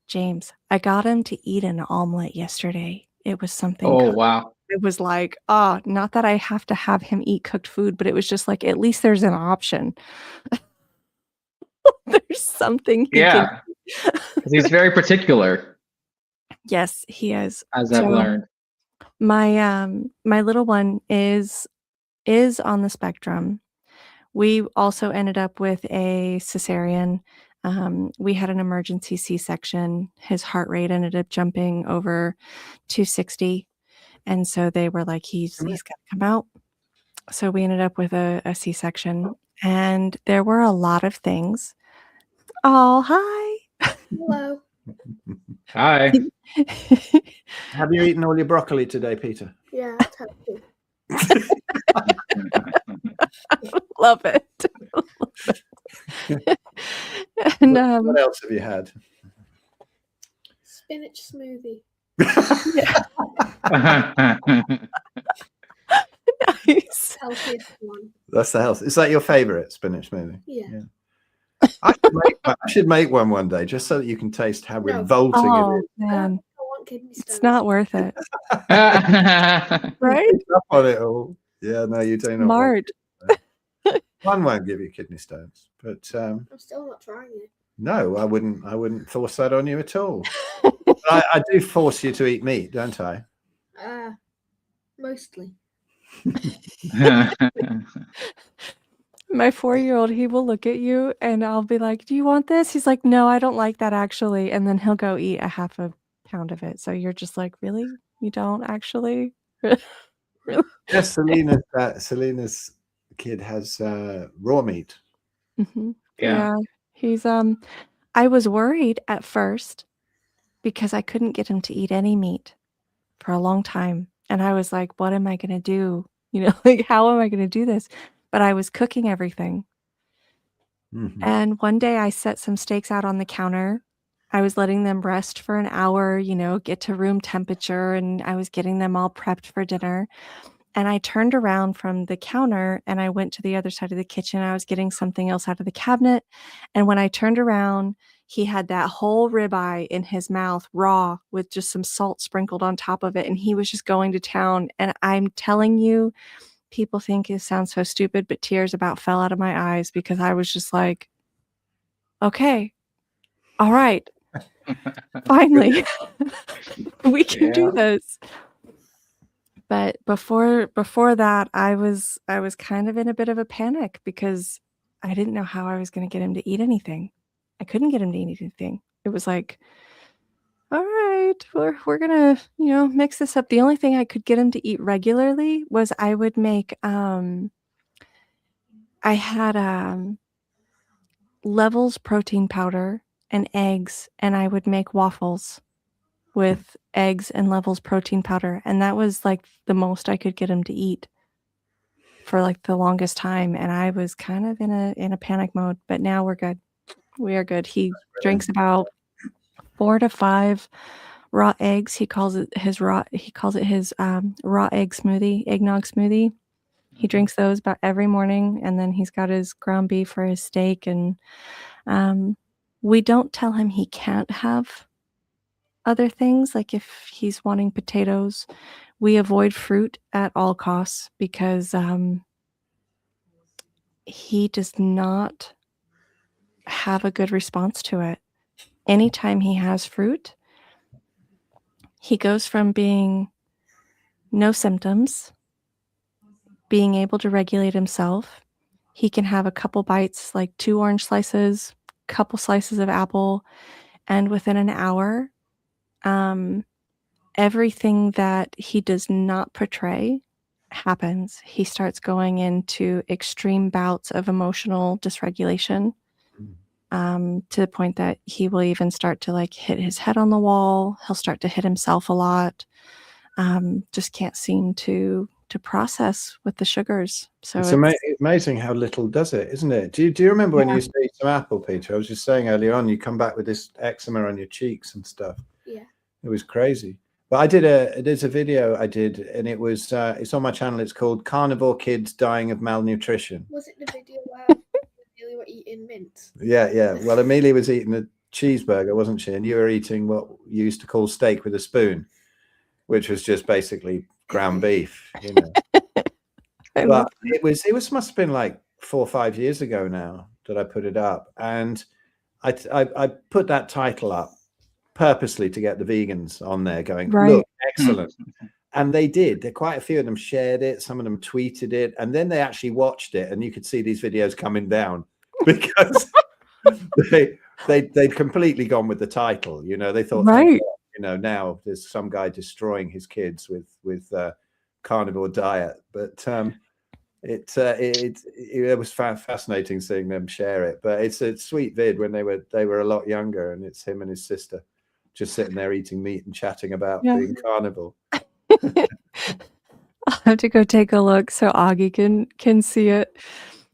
James, I got him to eat an omelet yesterday. It was something Oh, cooked. wow. It was like, not that I have to have him eat cooked food, but it was just like, at least there's an option. There's something he can Yeah. 'Cause he's very particular, Yes, he is. as I've learned. My little one is on the spectrum. We also ended up with a cesarean. We had an emergency C-section. His heart rate ended up jumping over 260, and so they were like, he's got to come out. So we ended up with a C-section, and there were a lot of things. Oh, hi. Hello. Hi. Have you eaten all your broccoli today, Peter? Yeah, it's healthy. Love it. And What else have you had? Spinach smoothie. nice. Healthiest one. That's the health. Is that your favorite spinach smoothie? Yeah. I should make one day, just so that you can taste how No. revolting it Oh is. man, I want kidney stones. it's not worth it, Right? right? Up on it all. Yeah, no, you do not. Smart. One won't give you kidney stones, but I'm still not trying it. no, I wouldn't force that on you at all. I do force you to eat meat, don't I? Mostly. My 4-year-old, he will look at you and I'll be like, "Do you want this?" He's like, "No, I don't like that actually." And then he'll go eat a half a pound of it. So you're just like, "Really? You don't actually?" Really? Yes, Selena's kid has raw meat. Mhm. Yeah. Yeah. He's I was worried at first because I couldn't get him to eat any meat for a long time. And I was like, "What am I gonna do?" You know, like, "How am I gonna do this?" But I was cooking everything. Mhm. And one day I set some steaks out on the counter. I was letting them rest for an hour, you know, get to room temperature, and I was getting them all prepped for dinner. And I turned around from the counter and I went to the other side of the kitchen. I was getting something else out of the cabinet. And when I turned around, he had that whole ribeye in his mouth, raw, with just some salt sprinkled on top of it. And he was just going to town. And I'm telling you, people think it sounds so stupid, but tears about fell out of my eyes because I was just like, okay, all right, finally, we can Yeah. do this. But before that, I was kind of in a bit of a panic because I didn't know how I was gonna get him to eat anything. I couldn't get him to eat anything. It was like, "All right, we're gonna, you know, mix this up." The only thing I could get him to eat regularly was I would make, I had, Levels protein powder and eggs, and I would make waffles with eggs and Levels protein powder, and that was, like, the most I could get him to eat for, like, the longest time, and I was kind of in a panic mode, but now we're good. We are good. He drinks about 4 to 5 raw eggs. He calls it his, raw egg smoothie, eggnog smoothie. He Mhm. drinks those about every morning, and then he's got his ground beef for his steak, and, um, we don't tell him he can't have other things, like, if he's wanting potatoes, we avoid fruit at all costs because, he does not have a good response to it. Anytime he has fruit, he goes from being no symptoms, being able to regulate himself. He can have a couple bites, like 2 orange slices, couple slices of apple, and within an hour, um, everything that he does not portray happens. He starts going into extreme bouts of emotional dysregulation. To the point that he will even start to like hit his head on the wall. He'll start to hit himself a lot. Just can't seem to process with the sugars. So It's it's amazing how little does it, isn't it? Do you remember when yeah, you used to eat some apple, Peter? I was just saying earlier on, you come back with this eczema on your cheeks and stuff. Yeah. It was crazy. But there's a video I did, and it's on my channel. It's called "Carnivore Kids Dying of Malnutrition." Was it the video where you were eating mint? Yeah. Well, Amelia was eating a cheeseburger, wasn't she? And you were eating what you used to call steak with a spoon, which was just basically ground beef, you know. I love But it was must have been like 4 or 5 years ago now that I put it up, and I put that title up purposely to get the vegans on there going, right. look, excellent. And they did. Quite a few of them shared it. Some of them tweeted it, and then they actually watched it, and you could see these videos coming down because they'd completely gone with the title. You know, they thought, thank Right. God, you know, now there's some guy destroying his kids with carnivore diet. But it was fascinating seeing them share it. But it's a sweet vid when they were a lot younger, and it's him and his sister just sitting there eating meat and chatting about Yeah. being carnivore. I'll have to go take a look so Augie can see it.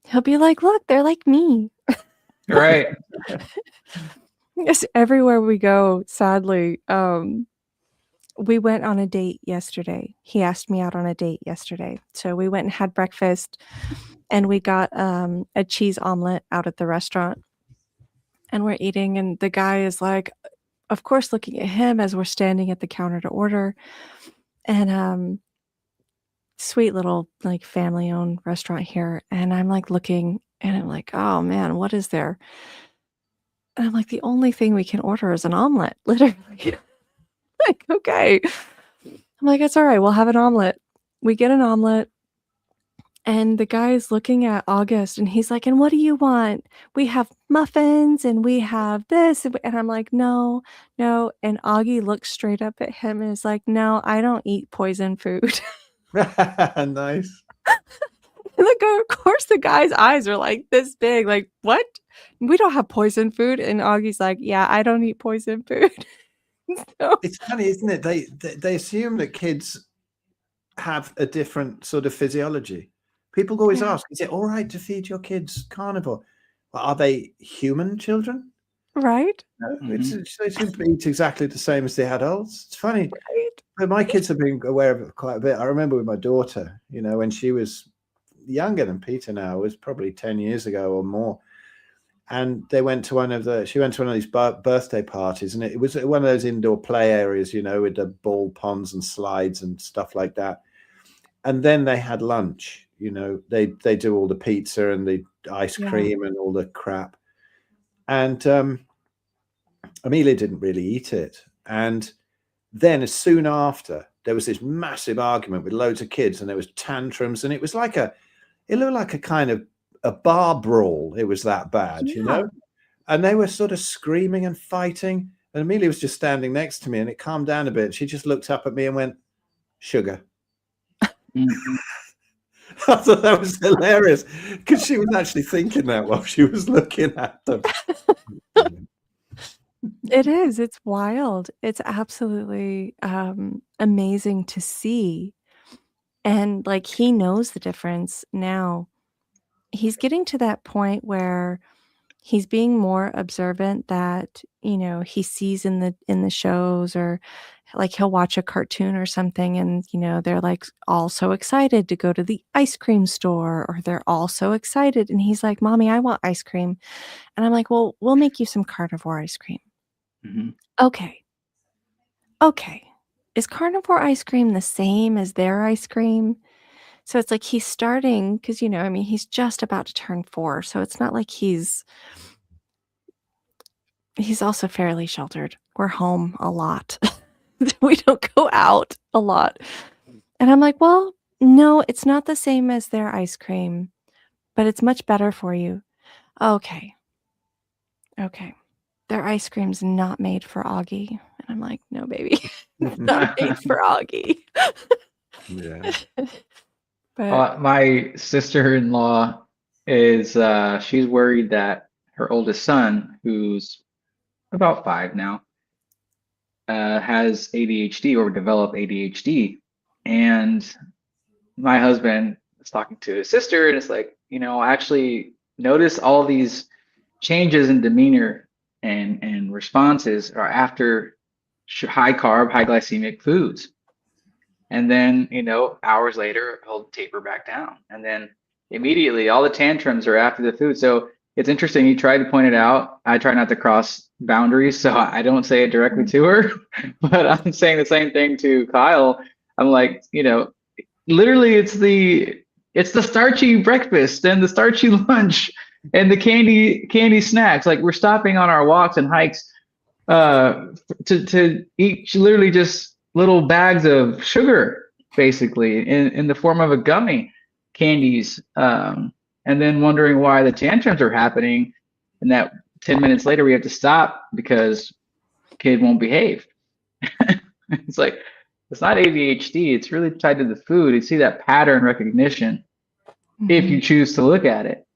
He'll be like, "Look, they're like me." Right. Yes, everywhere we go, sadly, we went on a date yesterday. He asked me out on a date yesterday. So we went and had breakfast and we got a cheese omelet out at the restaurant and we're eating and the guy is like of course looking at him as we're standing at the counter to order and sweet little like family owned restaurant here and I'm like looking and I'm like, "Oh man, what is there?" And I'm like, "The only thing we can order is an omelet." Literally. Like, "Okay." I'm like, "It's all right. We'll have an omelet." We get an omelet And the guy's looking at August and he's like, "And what do you want? We have muffins and we have this." And I'm like, "No, no." And Augie looks straight up at him and is like, "No, I don't eat poison food." Nice. Of course, the guy's eyes are like this big. Like, what? We don't have poison food. And Augie's like, "Yeah, I don't eat poison food." So, It's funny, isn't it? They assume that kids have a different sort of physiology. People always yeah, ask, is it all right to feed your kids carnivore? Well, are they human children? right? No, Mhm. they simply eat exactly the same as the adults. It's funny. Right. But my kids have been aware of it quite a bit. I remember with my daughter, when she was younger than Peter now, it was probably 10 years ago or more. And she went to one of these birthday parties, and it was one of those indoor play areas, with the ball ponds and slides and stuff like that. And then they had lunch, they do all the pizza and the ice Yeah. cream and all the crap. And Amelia didn't really eat it. And then as soon after, there was this massive argument with loads of kids, and there was tantrums, and it looked like a kind of a bar brawl. It was that bad, Yeah. and they were sort of screaming and fighting. And Amelia was just standing next to me, and it calmed down a bit. She just looked up at me and went, "Sugar." Mhm. I thought that was hilarious because she was actually thinking that while she was looking at them. It is. It's wild. It's absolutely amazing to see. And like he knows the difference now. He's getting to that point where he's being more observant that, he sees in the shows, or like he'll watch a cartoon or something and, they're like all so excited to go to the ice cream store, or they're all so excited and he's like, "Mommy, I want ice cream." And I'm like, "Well, we'll make you some carnivore ice cream." Mhm. Okay. Okay. Is carnivore ice cream the same as their ice cream? So it's like he's starting because, I mean, he's just about to turn 4, so it's not like he's also fairly sheltered. We're home a lot. We don't go out a lot. And I'm like, "Well, no, it's not the same as their ice cream, but it's much better for you." Okay. Okay. Their ice cream's not made for Augie. And I'm like, "No, baby. It's not made for Augie." Yeah. But My sister-in-law is she's worried that her oldest son, who's about 5 now, has ADHD or developed ADHD. And my husband is talking to his sister, and it's like, I actually notice all these changes in demeanor and responses are after high carb, high glycemic foods. And then, hours later, he'll taper back down. And then immediately all the tantrums are after the food. So it's interesting. You tried to point it out. I try not to cross boundaries, so I don't say it directly to her, but I'm saying the same thing to Kyle. I'm like, literally it's the starchy breakfast and the starchy lunch and the candy snacks. Like we're stopping on our walks and hikes to eat literally just little bags of sugar, basically in the form of a gummy candies, and then wondering why the tantrums are happening, and that 10 minutes later we have to stop because kid won't behave. It's like it's not ADHD, it's really tied to the food. You see that pattern recognition if you Mhm. choose to look at it.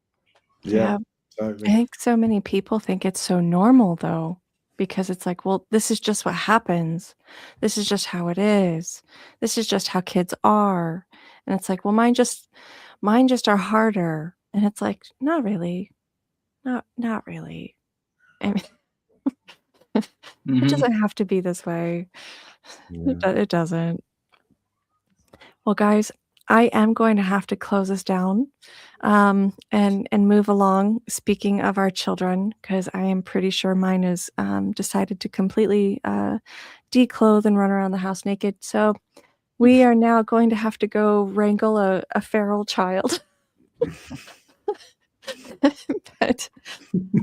Yeah, Yeah. I totally. think so many people think it's so normal though, because it's like, well, this is just what happens. This is just how it is. This is just how kids are. And it's like, well, mine just are harder. And it's like, not really. Not really. I mean, it Hmm. doesn't have to be this way. Yeah. It doesn't. Well, guys, I am going to have to close this down, and move along. Speaking of our children, because I am pretty sure mine is decided to completely declothe and run around the house naked. So we are now going to have to go wrangle a feral child. But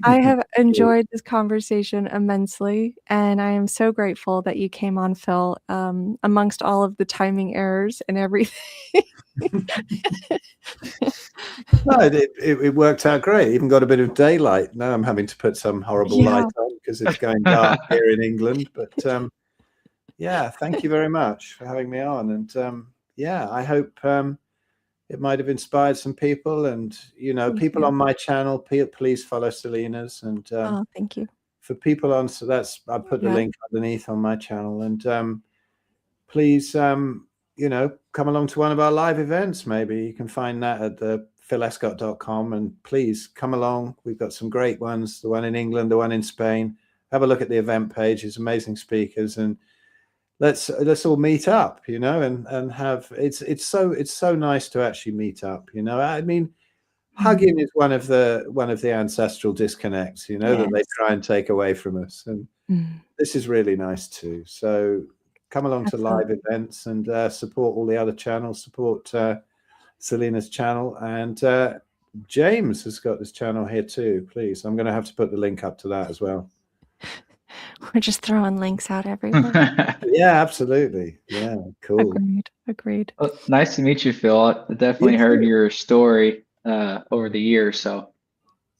I have enjoyed this conversation immensely, and I am so grateful that you came on, Phil, amongst all of the timing errors and everything. No, it worked out great. Even got a bit of daylight. Now I'm having to put some horrible Yeah. light on because it's going dark here in England. But yeah, thank you very much for having me on. And yeah, I hope it might have inspired some people. And Thank people you. on my channel, please follow Selena's. And Oh, thank you. for people on, so I put the Yeah. link underneath on my channel. And please, come along to one of our live events. Maybe you can find that at the philescott.com, and please come along. We've got some great ones, the one in England, the one in Spain. Have a look at the event page. It's amazing speakers, and let's all meet up, and have it's so nice to actually meet up. I mean, hugging is one of the ancestral disconnects, that they Yes. try and take away from us, and this is really nice too. So come along to live Absolutely. events and support all the other channels, support Selena's channel, and James has got this channel here too. Please, I'm going to have to put the link up to that as well. We're just throwing links out everywhere. Yeah, absolutely. Yeah, cool. Agreed. Well, nice to meet you, Phil. I definitely You heard too. your story over the years, so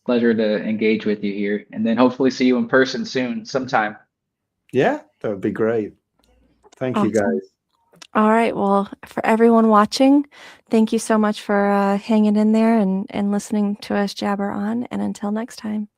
pleasure to engage with you here, and then hopefully see you in person soon, sometime. Yeah, that would be great. Thank you, Awesome. guys. All right. Well, for everyone watching, thank you so much for hanging in there and listening to us jabber on. And until next time.